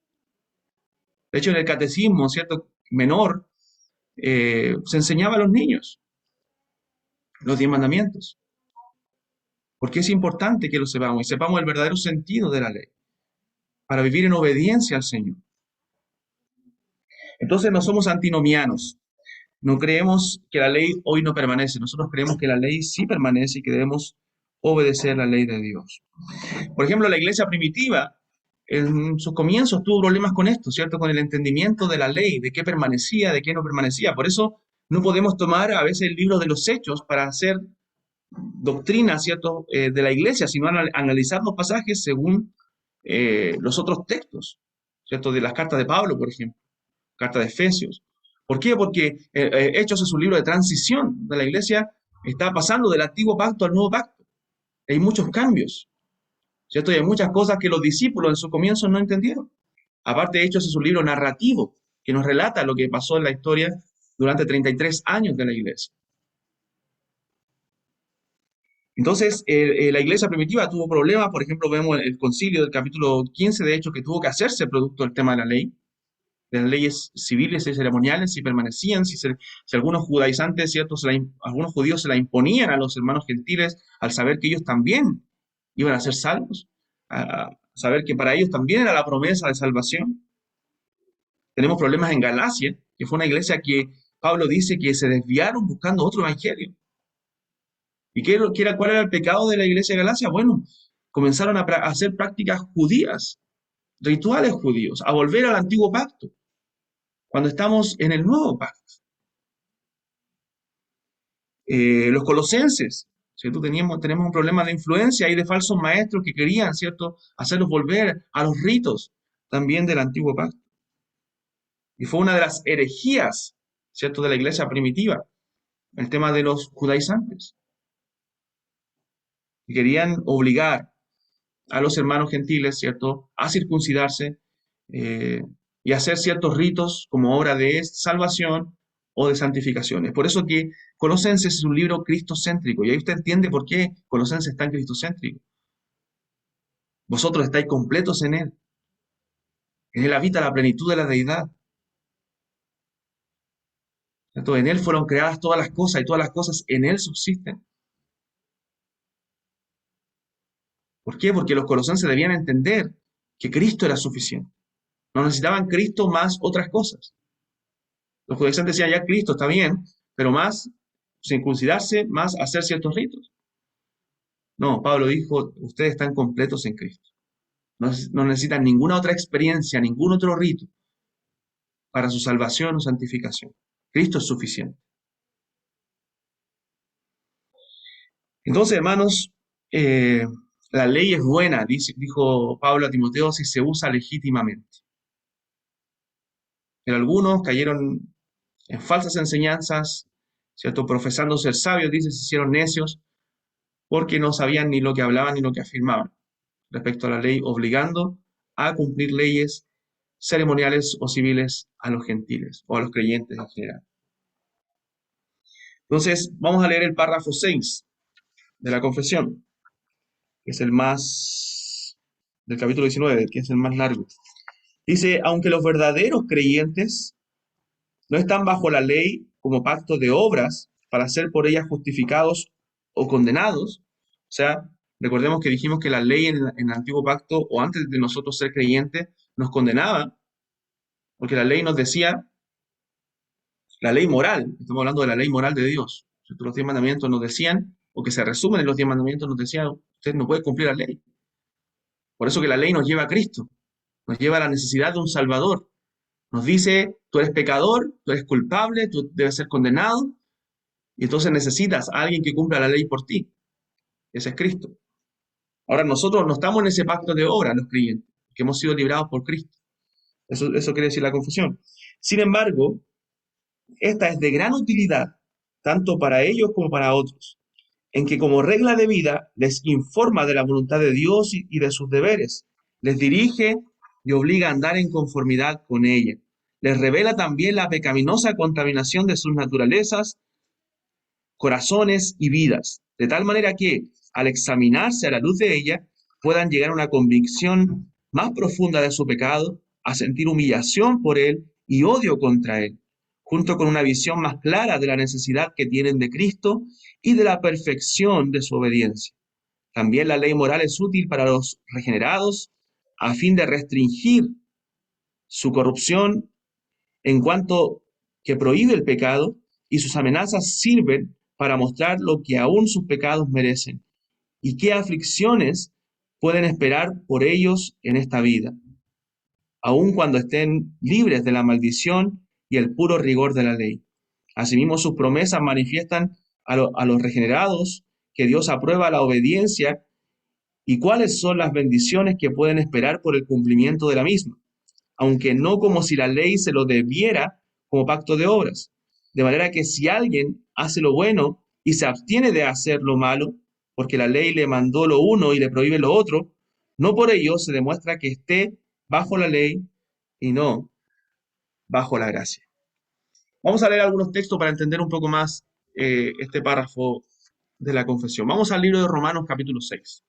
De hecho, en el catecismo, ¿cierto? Menor, se enseñaba a los niños los 10 mandamientos. Porque es importante que lo sepamos y sepamos el verdadero sentido de la ley para vivir en obediencia al Señor. Entonces no somos antinomianos. No creemos que la ley hoy no permanece. Nosotros creemos que la ley sí permanece y que debemos obedecer la ley de Dios. Por ejemplo, la iglesia primitiva, en sus comienzos tuvo problemas con esto, ¿cierto? Con el entendimiento de la ley, de qué permanecía, de qué no permanecía. Por eso no podemos tomar a veces el libro de los Hechos para hacer doctrina, ¿cierto? De la iglesia, sino analizar los pasajes según los otros textos, ¿cierto? De las cartas de Pablo, por ejemplo, carta de Efesios. ¿Por qué? Porque Hechos es un libro de transición de la iglesia, está pasando del antiguo pacto al nuevo pacto. Hay muchos cambios, ¿cierto? Y hay muchas cosas que los discípulos en su comienzo no entendieron. Aparte, Hechos es un libro narrativo que nos relata lo que pasó en la historia durante 33 años de la iglesia. Entonces, la iglesia primitiva tuvo problemas, por ejemplo, vemos el concilio del capítulo 15, de hecho, que tuvo que hacerse producto del tema de las leyes civiles y ceremoniales, si permanecían, si algunos judaizantes, ¿cierto? Algunos judíos se la imponían a los hermanos gentiles al saber que ellos también iban a ser salvos, a saber que para ellos también era la promesa de salvación. Tenemos problemas en Galacia, que fue una iglesia que Pablo dice que se desviaron buscando otro evangelio. ¿Y cuál era el pecado de la iglesia de Galacia? Bueno, comenzaron a hacer prácticas judías, rituales judíos, a volver al antiguo pacto, cuando estamos en el nuevo pacto. Los colosenses, ¿cierto? Tenemos un problema de influencia y de falsos maestros que querían, ¿cierto?, hacerlos volver a los ritos también del antiguo pacto. Y fue una de las herejías, ¿cierto?, de la iglesia primitiva. el tema de los judaizantes, que querían obligar a los hermanos gentiles, ¿cierto?, a circuncidarse eh, y hacer ciertos ritos como obra de salvación o de santificación. Es por eso que Colosenses es un libro cristocéntrico, y ahí usted entiende por qué Colosenses es tan cristocéntrico. Vosotros estáis completos en Él. En Él habita la plenitud de la deidad. ¿Cierto? En Él fueron creadas todas las cosas y todas las cosas en Él subsisten. ¿Por qué? Porque los colosenses debían entender que Cristo era suficiente. No necesitaban Cristo más otras cosas. Los judaizantes decían, ya Cristo está bien, pero más circuncidarse, más hacer ciertos ritos. No, Pablo dijo, ustedes están completos en Cristo. No necesitan ninguna otra experiencia, ningún otro rito para su salvación o santificación. Cristo es suficiente. Entonces, hermanos, la ley es buena, dijo Pablo a Timoteo, si se usa legítimamente. Pero algunos cayeron en falsas enseñanzas, ¿cierto? Profesando ser sabios, dice, se hicieron necios porque no sabían ni lo que hablaban ni lo que afirmaban respecto a la ley, obligando a cumplir leyes ceremoniales o civiles a los gentiles o a los creyentes en general. Entonces, vamos a leer el párrafo 6 de la confesión, que es el más, del capítulo 19, que es el más largo. Dice, aunque los verdaderos creyentes no están bajo la ley como pacto de obras para ser por ellas justificados o condenados. O sea, recordemos que dijimos que la ley en el antiguo pacto o antes de nosotros ser creyentes nos condenaba, porque la ley nos decía, la ley moral, estamos hablando de la ley moral de Dios. Los 10 mandamientos nos decían, o que se resumen en los 10 mandamientos, nos decían, usted no puede cumplir la ley. Por eso que la ley nos lleva a Cristo, nos lleva a la necesidad de un Salvador. Nos dice, tú eres pecador, tú eres culpable, tú debes ser condenado, y entonces necesitas a alguien que cumpla la ley por ti. Ese es Cristo. Ahora nosotros no estamos en ese pacto de obra, los creyentes, que hemos sido librados por Cristo. Eso quiere decir la confesión. Sin embargo, esta es de gran utilidad, tanto para ellos como para otros, en que como regla de vida les informa de la voluntad de Dios y de sus deberes, les dirige y obliga a andar en conformidad con ella. Les revela también la pecaminosa contaminación de sus naturalezas, corazones y vidas, de tal manera que, al examinarse a la luz de ella, puedan llegar a una convicción más profunda de su pecado, a sentir humillación por él y odio contra él, junto con una visión más clara de la necesidad que tienen de Cristo y de la perfección de su obediencia. También la ley moral es útil para los regenerados a fin de restringir su corrupción en cuanto que prohíbe el pecado, y sus amenazas sirven para mostrar lo que aún sus pecados merecen y qué aflicciones pueden esperar por ellos en esta vida, aun cuando estén libres de la maldición y el puro rigor de la ley. Asimismo, sus promesas manifiestan a los regenerados que Dios aprueba la obediencia y cuáles son las bendiciones que pueden esperar por el cumplimiento de la misma, aunque no como si la ley se lo debiera como pacto de obras. De manera que si alguien hace lo bueno y se abstiene de hacer lo malo, porque la ley le mandó lo uno y le prohíbe lo otro, no por ello se demuestra que esté bajo la ley y no bajo la gracia. Vamos a leer algunos textos para entender un poco más este párrafo de la confesión. Vamos al libro de Romanos capítulo 6.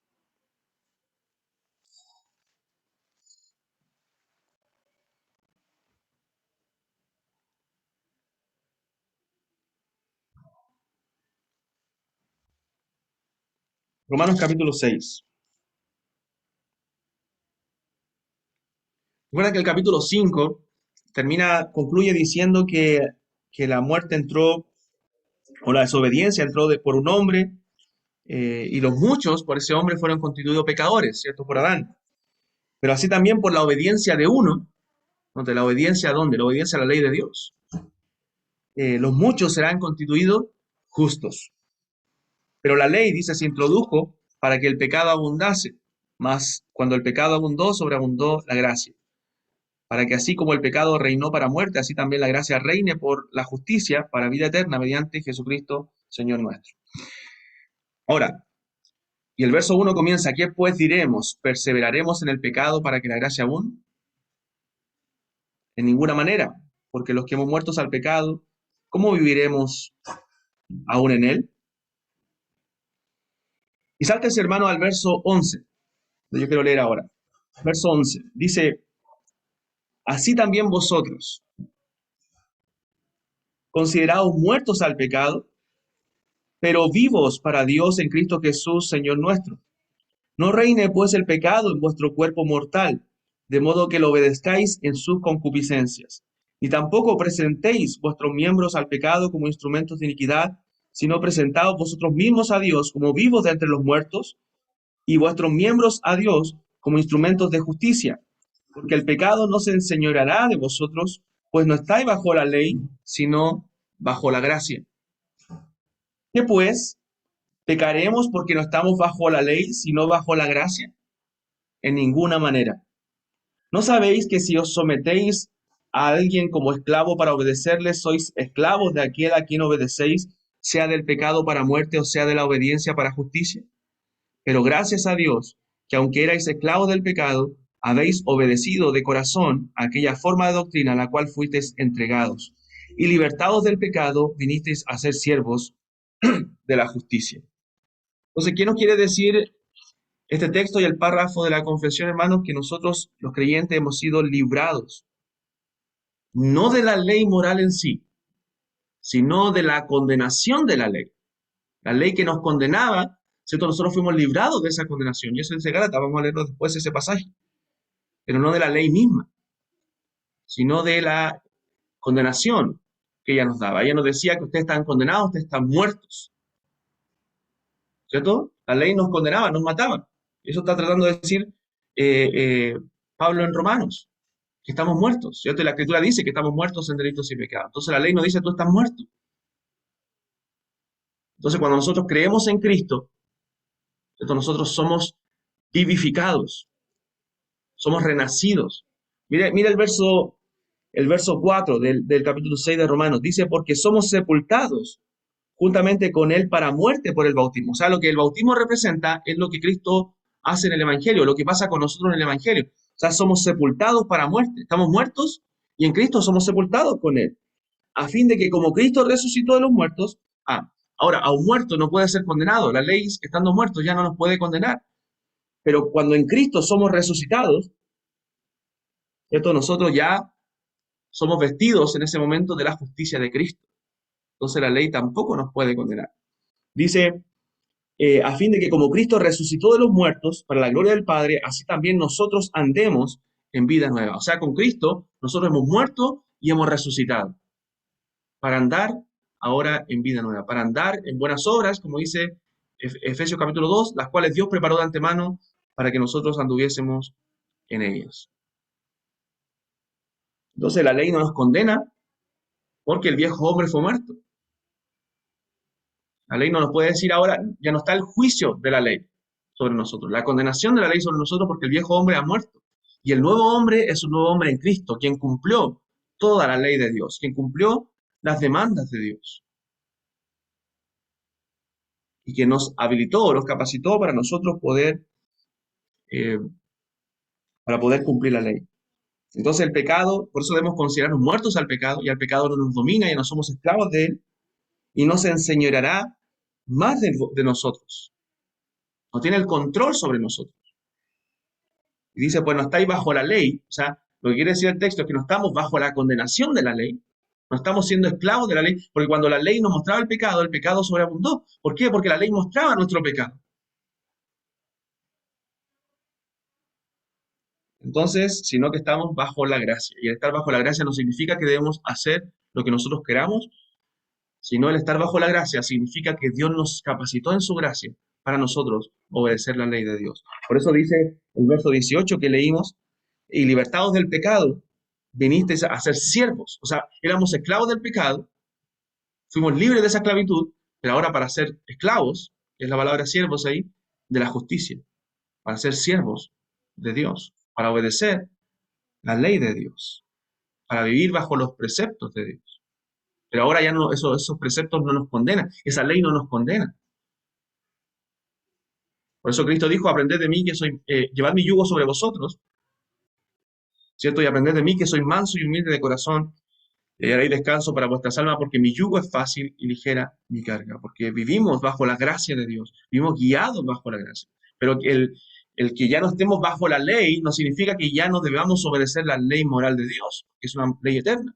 Romanos capítulo 6. Recuerda que el capítulo 5 concluye diciendo que la muerte entró, o la desobediencia entró por un hombre, y los muchos por ese hombre fueron constituidos pecadores, ¿cierto? Por Adán. Pero así también por la obediencia de uno, ¿no? ¿De la obediencia a dónde? La obediencia a la ley de Dios. Los muchos serán constituidos justos. Pero la ley, dice, se introdujo para que el pecado abundase, mas cuando el pecado abundó, sobreabundó la gracia, para que así como el pecado reinó para muerte, así también la gracia reine por la justicia para vida eterna mediante Jesucristo, Señor nuestro. Ahora, y el verso 1 comienza: ¿qué pues diremos? ¿Perseveraremos en el pecado para que la gracia abunde? En ninguna manera, porque los que hemos muerto al pecado, ¿cómo viviremos aún en él? Y saltes, hermano, al verso 11. Yo quiero leer ahora. Verso 11. Dice: así también vosotros, considerados muertos al pecado, pero vivos para Dios en Cristo Jesús, Señor nuestro. No reine pues el pecado en vuestro cuerpo mortal, de modo que lo obedezcáis en sus concupiscencias. Ni tampoco presentéis vuestros miembros al pecado como instrumentos de iniquidad, sino presentaos vosotros mismos a Dios como vivos de entre los muertos, y vuestros miembros a Dios como instrumentos de justicia. Porque el pecado no se enseñoreará de vosotros, pues no estáis bajo la ley, sino bajo la gracia. ¿Qué pues? ¿Pecaremos porque no estamos bajo la ley, sino bajo la gracia? En ninguna manera. ¿No sabéis que si os sometéis a alguien como esclavo para obedecerle, sois esclavos de aquel a quien obedecéis, sea del pecado para muerte o sea de la obediencia para justicia? Pero gracias a Dios, que aunque erais esclavos del pecado, habéis obedecido de corazón a aquella forma de doctrina a la cual fuisteis entregados, y libertados del pecado, vinisteis a ser siervos de la justicia. Entonces, ¿qué nos quiere decir este texto y el párrafo de la confesión, hermanos? Que nosotros, los creyentes, hemos sido librados, no de la ley moral en sí, sino de la condenación de la ley. La ley que nos condenaba, ¿cierto? Nosotros fuimos librados de esa condenación. Y eso es en Gálatas, vamos a leerlo después ese pasaje. Pero no de la ley misma, sino de la condenación que ella nos daba. Ella nos decía que ustedes están condenados, ustedes están muertos. ¿Cierto? La ley nos condenaba, nos mataba. Eso está tratando de decir Pablo en Romanos, que estamos muertos, ¿cierto? Y la Escritura dice que estamos muertos en delitos y pecados. Entonces la ley nos dice: tú estás muerto. Entonces cuando nosotros creemos en Cristo, ¿cierto? Nosotros somos vivificados, somos renacidos. Mira el verso 4 del capítulo 6 de Romanos. Dice: porque somos sepultados juntamente con él para muerte por el bautismo. O sea, lo que el bautismo representa es lo que Cristo hace en el Evangelio, lo que pasa con nosotros en el Evangelio. O sea, somos sepultados para muerte. Estamos muertos y en Cristo somos sepultados con él, a fin de que como Cristo resucitó de los muertos, ahora, a un muerto no puede ser condenado. La ley, estando muertos, ya no nos puede condenar. Pero cuando en Cristo somos resucitados, ¿cierto? Nosotros ya somos vestidos en ese momento de la justicia de Cristo. Entonces la ley tampoco nos puede condenar. Dice: a fin de que como Cristo resucitó de los muertos para la gloria del Padre, así también nosotros andemos en vida nueva. O sea, con Cristo nosotros hemos muerto y hemos resucitado para andar ahora en vida nueva, para andar en buenas obras, como dice Efesios capítulo 2, las cuales Dios preparó de antemano para que nosotros anduviésemos en ellas. Entonces la ley no nos condena porque el viejo hombre fue muerto. La ley no nos puede decir ahora, ya no está el juicio de la ley sobre nosotros, la condenación de la ley sobre nosotros, porque el viejo hombre ha muerto. Y el nuevo hombre es un nuevo hombre en Cristo, quien cumplió toda la ley de Dios, quien cumplió las demandas de Dios. Y quien nos habilitó, nos capacitó para nosotros poder cumplir la ley. Entonces el pecado, por eso debemos considerarnos muertos al pecado, y al pecado no nos domina, ya no somos esclavos de él, y no se enseñoreará más de nosotros. No tiene el control sobre nosotros. Y dice: pues no estáis bajo la ley. O sea, lo que quiere decir el texto es que no estamos bajo la condenación de la ley, no estamos siendo esclavos de la ley, porque cuando la ley nos mostraba el pecado sobreabundó. ¿Por qué? Porque la ley mostraba nuestro pecado. Entonces, sino que estamos bajo la gracia. Y el estar bajo la gracia no significa que debemos hacer lo que nosotros queramos, sino el estar bajo la gracia significa que Dios nos capacitó en su gracia para nosotros obedecer la ley de Dios. Por eso dice el verso 18 que leímos: y libertados del pecado, vinisteis a ser siervos. O sea, éramos esclavos del pecado, fuimos libres de esa esclavitud, pero ahora para ser esclavos, que es la palabra siervos ahí, de la justicia, para ser siervos de Dios, para obedecer la ley de Dios, para vivir bajo los preceptos de Dios. Pero ahora ya no, esos preceptos no nos condenan, esa ley no nos condena. Por eso Cristo dijo, aprended de mí que soy, llevad mi yugo sobre vosotros, ¿cierto? Y aprended de mí que soy manso y humilde de corazón, y haréis descanso para vuestras almas, porque mi yugo es fácil y ligera mi carga, porque vivimos bajo la gracia de Dios, vivimos guiados bajo la gracia. Pero el que ya no estemos bajo la ley no significa que ya no debamos obedecer la ley moral de Dios, que es una ley eterna,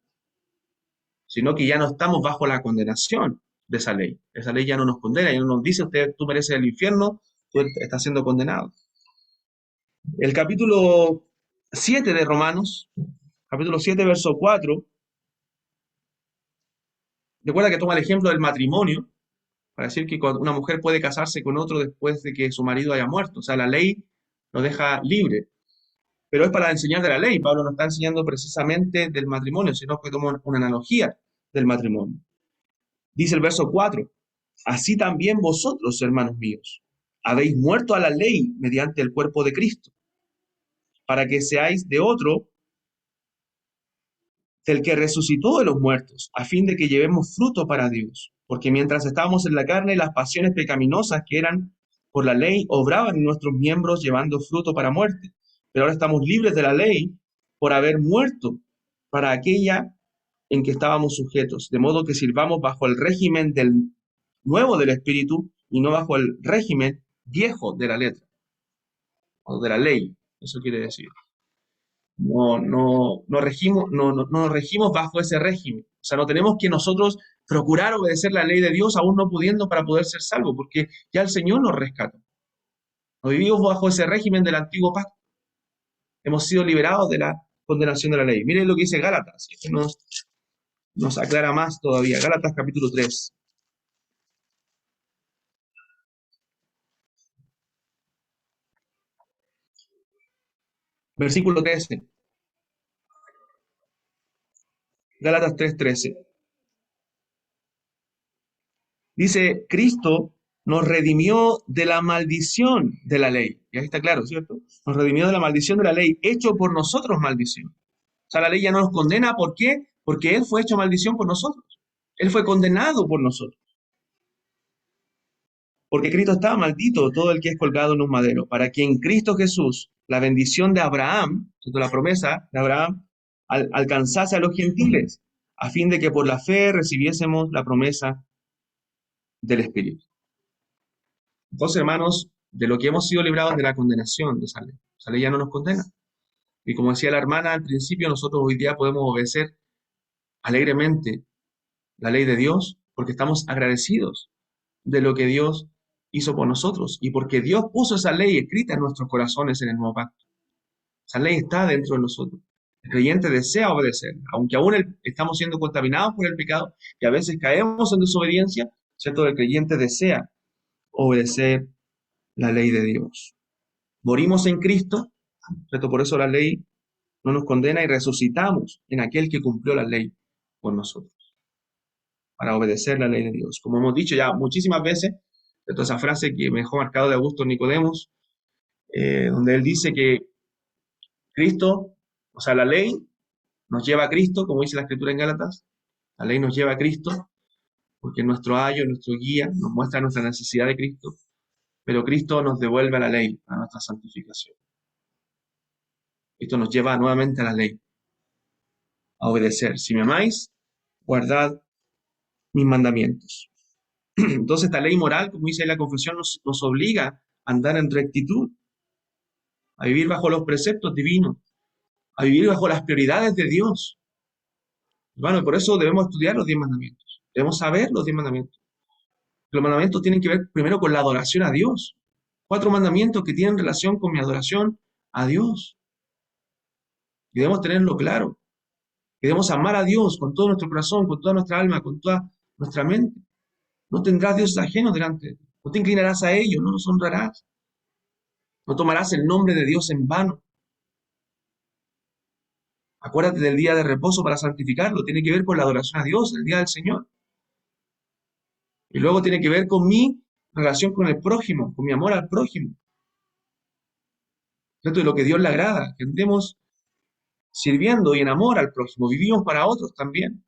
sino que ya no estamos bajo la condenación de esa ley. Esa ley ya no nos condena, ya no nos dice, tú mereces el infierno, tú estás siendo condenado. El capítulo 7 de Romanos, capítulo 7, verso 4, recuerda que toma el ejemplo del matrimonio, para decir que una mujer puede casarse con otro después de que su marido haya muerto. O sea, la ley nos deja libre. Pero es para enseñar de la ley. Pablo no está enseñando precisamente del matrimonio, sino que toma una analogía del matrimonio. Dice el verso 4, así también vosotros, hermanos míos, habéis muerto a la ley mediante el cuerpo de Cristo, para que seáis de otro, del que resucitó de los muertos, a fin de que llevemos fruto para Dios. Porque mientras estábamos en la carne, las pasiones pecaminosas que eran por la ley obraban en nuestros miembros llevando fruto para muerte. Pero ahora estamos libres de la ley por haber muerto para aquella en que estábamos sujetos, de modo que sirvamos bajo el régimen del nuevo del Espíritu y no bajo el régimen viejo de la letra, o de la ley, eso quiere decir. No nos regimos bajo ese régimen. O sea, no tenemos que nosotros procurar obedecer la ley de Dios aún no pudiendo para poder ser salvos, porque ya el Señor nos rescató. No vivimos bajo ese régimen del antiguo pacto. Hemos sido liberados de la condenación de la ley. Miren lo que dice Gálatas, esto nos aclara más todavía. Gálatas capítulo 3. Versículo 13. Gálatas 3:13. Dice, Cristo nos redimió de la maldición de la ley. Y ahí está claro, ¿cierto? Nos redimió de la maldición de la ley, hecho por nosotros maldición. O sea, la ley ya no nos condena. ¿Por qué? Porque Él fue hecho maldición por nosotros. Él fue condenado por nosotros. Porque Cristo estaba maldito, todo el que es colgado en un madero, para que en Cristo Jesús la bendición de Abraham, la promesa de Abraham, alcanzase a los gentiles, a fin de que por la fe recibiésemos la promesa del Espíritu. Entonces, hermanos, de lo que hemos sido librados de la condenación de esa ley ya no nos condena. Y como decía la hermana al principio, nosotros hoy día podemos obedecer alegremente la ley de Dios porque estamos agradecidos de lo que Dios hizo por nosotros y porque Dios puso esa ley escrita en nuestros corazones en el nuevo pacto. Esa ley está dentro de nosotros. El creyente desea obedecerla, aunque aún estamos siendo contaminados por el pecado y a veces caemos en desobediencia, ¿cierto? El creyente desea obedecer la ley de Dios. Morimos en Cristo, ¿cierto? Por eso la ley no nos condena y resucitamos en aquel que cumplió la ley por nosotros, para obedecer la ley de Dios. Como hemos dicho ya muchísimas veces, ¿cierto? Esa frase que me dejó marcado de Augusto Nicodemos, donde él dice que Cristo, o sea, la ley nos lleva a Cristo, como dice la Escritura en Gálatas, la ley nos lleva a Cristo, porque nuestro ayo, nuestro guía, nos muestra nuestra necesidad de Cristo, pero Cristo nos devuelve a la ley, a nuestra santificación. Esto nos lleva nuevamente a la ley, a obedecer. Si me amáis, guardad mis mandamientos. Entonces, esta ley moral, como dice ahí la confesión, nos obliga a andar en rectitud, a vivir bajo los preceptos divinos, a vivir bajo las prioridades de Dios. Bueno, por eso debemos estudiar los 10 mandamientos. Debemos saber los 10 mandamientos. Los mandamientos tienen que ver primero con la adoración a Dios. 4 mandamientos que tienen relación con mi adoración a Dios. Y debemos tenerlo claro. Y debemos amar a Dios con todo nuestro corazón, con toda nuestra alma, con toda nuestra mente. No tendrás dioses ajenos delante de ti. No te inclinarás a ellos, no los honrarás. No tomarás el nombre de Dios en vano. Acuérdate del día de reposo para santificarlo. Tiene que ver con la adoración a Dios, el día del Señor. Y luego tiene que ver con mi relación con el prójimo, con mi amor al prójimo. ¿Cierto? Y lo que Dios le agrada, que andemos sirviendo y en amor al prójimo. Vivimos para otros también.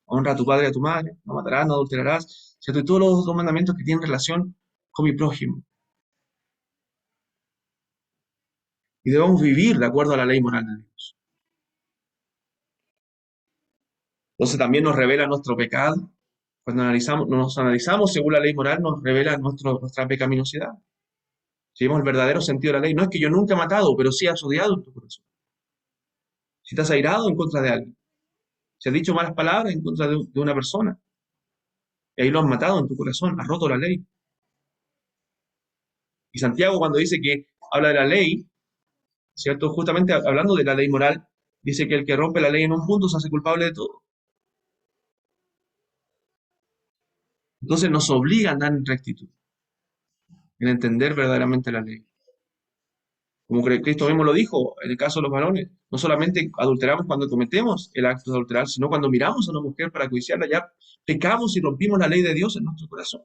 Honra a tu padre y a tu madre, no matarás, no adulterarás, ¿cierto? Y todos los otros mandamientos que tienen relación con mi prójimo. Y debemos vivir de acuerdo a la ley moral de Dios. Entonces también nos revela nuestro pecado. Cuando nos analizamos según la ley moral, nos revela nuestra pecaminosidad. Si vemos el verdadero sentido de la ley, no es que yo nunca he matado, pero sí has odiado en tu corazón. Si te has airado en contra de alguien, si has dicho malas palabras en contra de una persona, y ahí lo has matado en tu corazón, has roto la ley. Y Santiago, cuando dice que habla de la ley, ¿cierto? Justamente hablando de la ley moral, dice que el que rompe la ley en un punto se hace culpable de todo. Entonces nos obliga a andar en rectitud, en entender verdaderamente la ley. Como Cristo mismo lo dijo en el caso de los varones, no solamente adulteramos cuando cometemos el acto de adulterar, sino cuando miramos a una mujer para codiciarla, ya pecamos y rompimos la ley de Dios en nuestro corazón.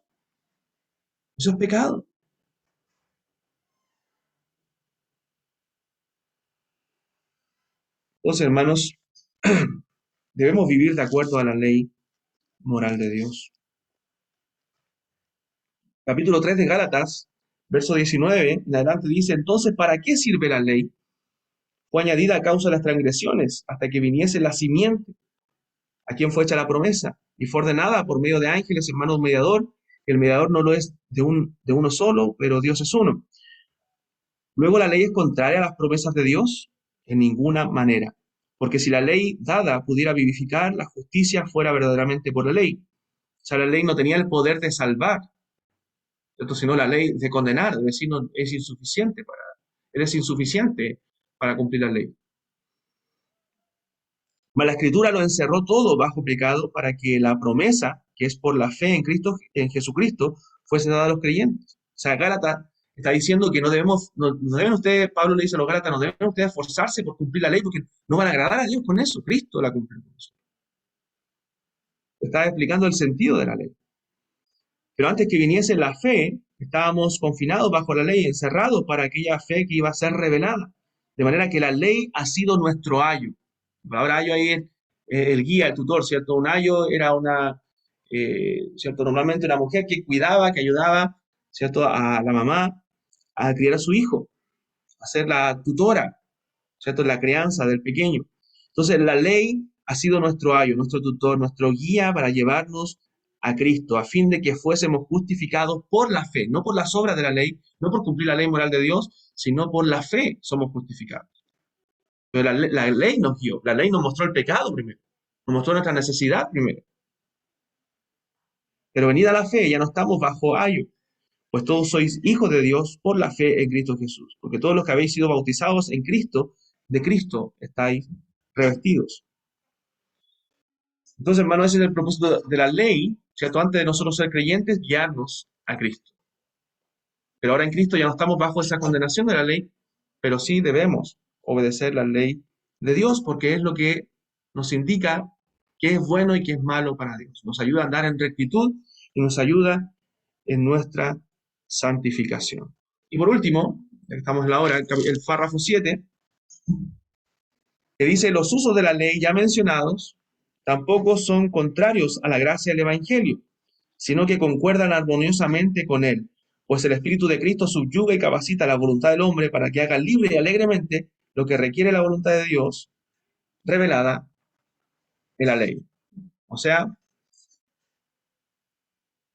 Eso es pecado. Entonces, hermanos, debemos vivir de acuerdo a la ley moral de Dios. Capítulo 3 de Gálatas, verso 19 en adelante dice, entonces, ¿para qué sirve la ley? Fue añadida a causa de las transgresiones, hasta que viniese la simiente, a quien fue hecha la promesa, y fue ordenada por medio de ángeles en mano de un mediador, que el mediador no lo es de uno solo, pero Dios es uno. Luego, ¿la ley es contraria a las promesas de Dios? En ninguna manera. Porque si la ley dada pudiera vivificar, la justicia fuera verdaderamente por la ley. O sea, la ley no tenía el poder de salvar, ¿cierto? Sino la ley de condenar, es decir, no, eres insuficiente para cumplir la ley. Mas la Escritura lo encerró todo bajo pecado para que la promesa, que es por la fe en Cristo, en Jesucristo, fuese dada a los creyentes. O sea, Gálatas está diciendo que no deben ustedes, Pablo le dice a los Gálatas, no deben ustedes esforzarse por cumplir la ley porque no van a agradar a Dios con eso. Cristo la cumplió con eso. Está explicando el sentido de la ley. Pero antes que viniese la fe, estábamos confinados bajo la ley, encerrados para aquella fe que iba a ser revelada. De manera que la ley ha sido nuestro ayo. La palabra ayo ahí es el guía, el tutor, ¿cierto? Un ayo era ¿cierto? Normalmente una mujer que cuidaba, que ayudaba, ¿cierto? A la mamá a criar a su hijo, a ser la tutora, ¿cierto? La crianza del pequeño. Entonces, la ley ha sido nuestro ayo, nuestro tutor, nuestro guía para llevarnos a Cristo, a fin de que fuésemos justificados por la fe, no por las obras de la ley, no por cumplir la ley moral de Dios, sino por la fe somos justificados. Pero la ley nos guió, la ley nos mostró el pecado primero, nos mostró nuestra necesidad primero. Pero venida la fe, ya no estamos bajo ayo, pues todos sois hijos de Dios por la fe en Cristo Jesús, porque todos los que habéis sido bautizados en Cristo, de Cristo estáis revestidos. Entonces, hermano, ese es el propósito de la ley, ¿cierto? Antes de nosotros ser creyentes, guiarnos a Cristo. Pero ahora en Cristo ya no estamos bajo esa condenación de la ley, pero sí debemos obedecer la ley de Dios, porque es lo que nos indica qué es bueno y qué es malo para Dios. Nos ayuda a andar en rectitud y nos ayuda en nuestra santificación. Y por último, ya que estamos en la hora, el párrafo 7, que dice, los usos de la ley ya mencionados tampoco son contrarios a la gracia del Evangelio, sino que concuerdan armoniosamente con él, pues el Espíritu de Cristo subyuga y capacita la voluntad del hombre para que haga libre y alegremente lo que requiere la voluntad de Dios revelada en la ley. O sea,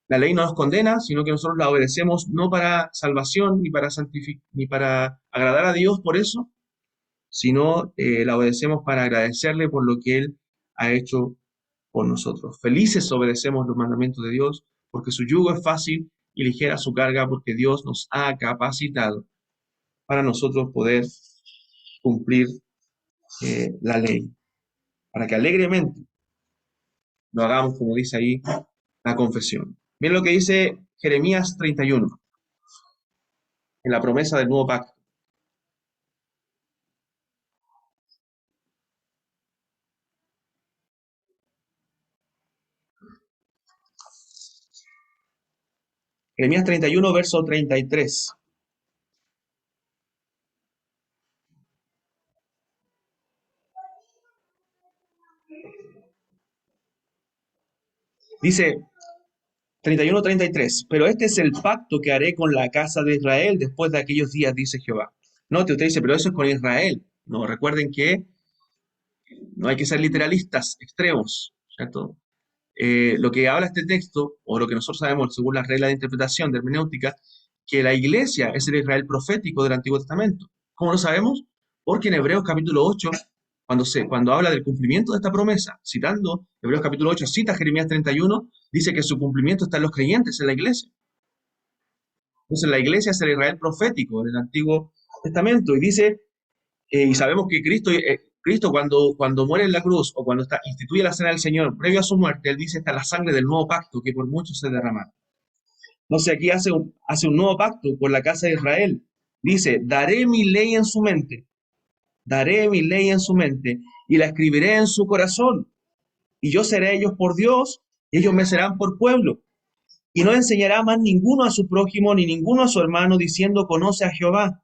la ley no nos condena, sino que nosotros la obedecemos no para salvación ni para agradar a Dios por eso, sino la obedecemos para agradecerle por lo que Él ha hecho por nosotros. Felices obedecemos los mandamientos de Dios, porque su yugo es fácil y ligera su carga, porque Dios nos ha capacitado para nosotros poder cumplir la ley, para que alegremente lo hagamos, como dice ahí la confesión. Miren lo que dice Jeremías 31, en la promesa del nuevo pacto. Jeremías 31, verso 33. Dice 31-33, pero este es el pacto que haré con la casa de Israel después de aquellos días, dice Jehová. Note, usted dice, pero eso es con Israel. No, recuerden que no hay que ser literalistas extremos, ¿cierto? Lo que habla este texto, o lo que nosotros sabemos según las reglas de interpretación de hermenéutica, que la iglesia es el Israel profético del Antiguo Testamento. ¿Cómo lo sabemos? Porque en Hebreos capítulo 8, cuando habla del cumplimiento de esta promesa, citando Hebreos capítulo 8, cita Jeremías 31, dice que su cumplimiento está en los creyentes, en la iglesia. Entonces la iglesia es el Israel profético del Antiguo Testamento, y dice, y sabemos que Cristo cuando muere en la cruz, o cuando instituye la cena del Señor, previo a su muerte, Él dice, está la sangre del nuevo pacto que por muchos se derrama. Entonces aquí hace un nuevo pacto por la casa de Israel. Dice, daré mi ley en su mente, daré mi ley en su mente, y la escribiré en su corazón, y yo seré ellos por Dios, y ellos me serán por pueblo. Y no enseñará más ninguno a su prójimo, ni ninguno a su hermano, diciendo, conoce a Jehová,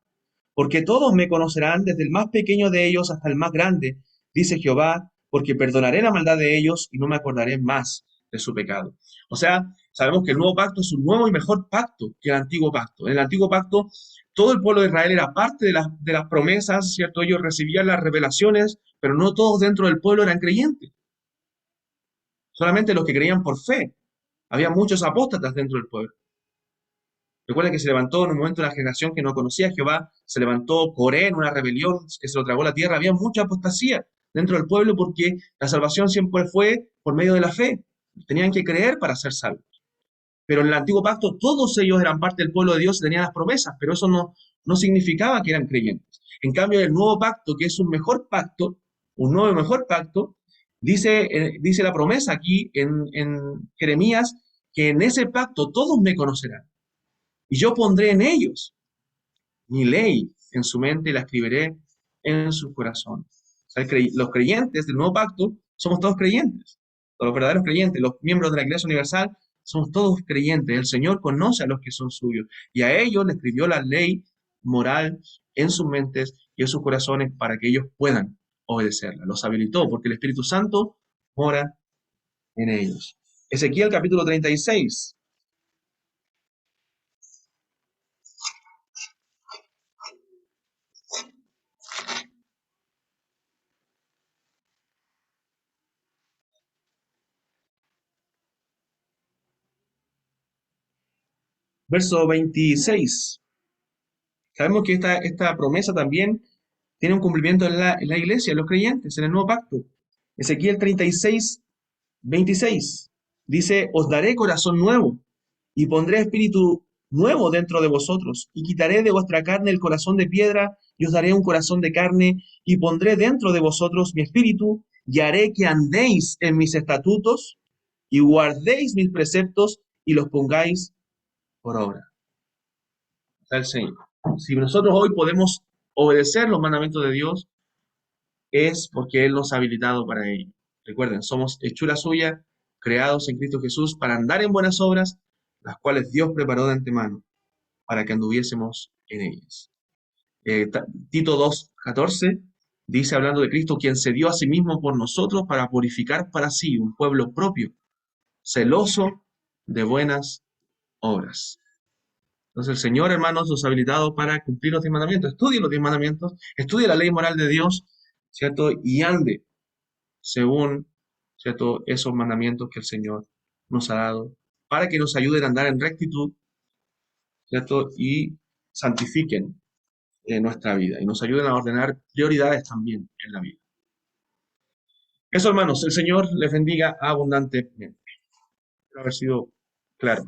porque todos me conocerán, desde el más pequeño de ellos hasta el más grande, dice Jehová, porque perdonaré la maldad de ellos y no me acordaré más de su pecado. O sea, sabemos que el nuevo pacto es un nuevo y mejor pacto que el antiguo pacto. En el antiguo pacto, todo el pueblo de Israel era parte de las promesas, ¿cierto? Ellos recibían las revelaciones, pero no todos dentro del pueblo eran creyentes. Solamente los que creían por fe. Había muchos apóstatas dentro del pueblo. Recuerden que se levantó en un momento una generación que no conocía a Jehová, se levantó Coré en una rebelión que se lo tragó la tierra, había mucha apostasía dentro del pueblo porque la salvación siempre fue por medio de la fe. Tenían que creer para ser salvos. Pero en el antiguo pacto todos ellos eran parte del pueblo de Dios y tenían las promesas, pero eso no significaba que eran creyentes. En cambio, el nuevo pacto, que es un mejor pacto, un nuevo y mejor pacto, dice la promesa aquí en Jeremías, que en ese pacto todos me conocerán. Y yo pondré en ellos mi ley en su mente y la escribiré en su corazón. O sea, los creyentes del nuevo pacto somos todos creyentes. Todos los verdaderos creyentes, los miembros de la Iglesia Universal, somos todos creyentes. El Señor conoce a los que son suyos. Y a ellos le escribió la ley moral en sus mentes y en sus corazones para que ellos puedan obedecerla. Los habilitó porque el Espíritu Santo mora en ellos. Ezequiel capítulo 36. Verso 26. Sabemos que esta promesa también tiene un cumplimiento en la iglesia, en los creyentes, en el nuevo pacto. Ezequiel 36, 26. Dice, os daré corazón nuevo y pondré espíritu nuevo dentro de vosotros y quitaré de vuestra carne el corazón de piedra y os daré un corazón de carne y pondré dentro de vosotros mi espíritu y haré que andéis en mis estatutos y guardéis mis preceptos y los pongáis por obra. Está el Señor. Si nosotros hoy podemos obedecer los mandamientos de Dios, es porque Él nos ha habilitado para ello. Recuerden, somos hechura suya, creados en Cristo Jesús para andar en buenas obras, las cuales Dios preparó de antemano para que anduviésemos en ellas. Tito 2:14 dice, hablando de Cristo, quien se dio a sí mismo por nosotros para purificar para sí un pueblo propio, celoso de buenas obras. Entonces el Señor, hermanos, nos ha habilitado para cumplir los 10 mandamientos. Estudie los 10 mandamientos, estudie la ley moral de Dios, ¿cierto? Y ande según, ¿cierto?, esos mandamientos que el Señor nos ha dado, para que nos ayuden a andar en rectitud, ¿cierto? Y santifiquen nuestra vida y nos ayuden a ordenar prioridades también en la vida. Eso, hermanos, el Señor les bendiga abundantemente. Espero haber sido claro.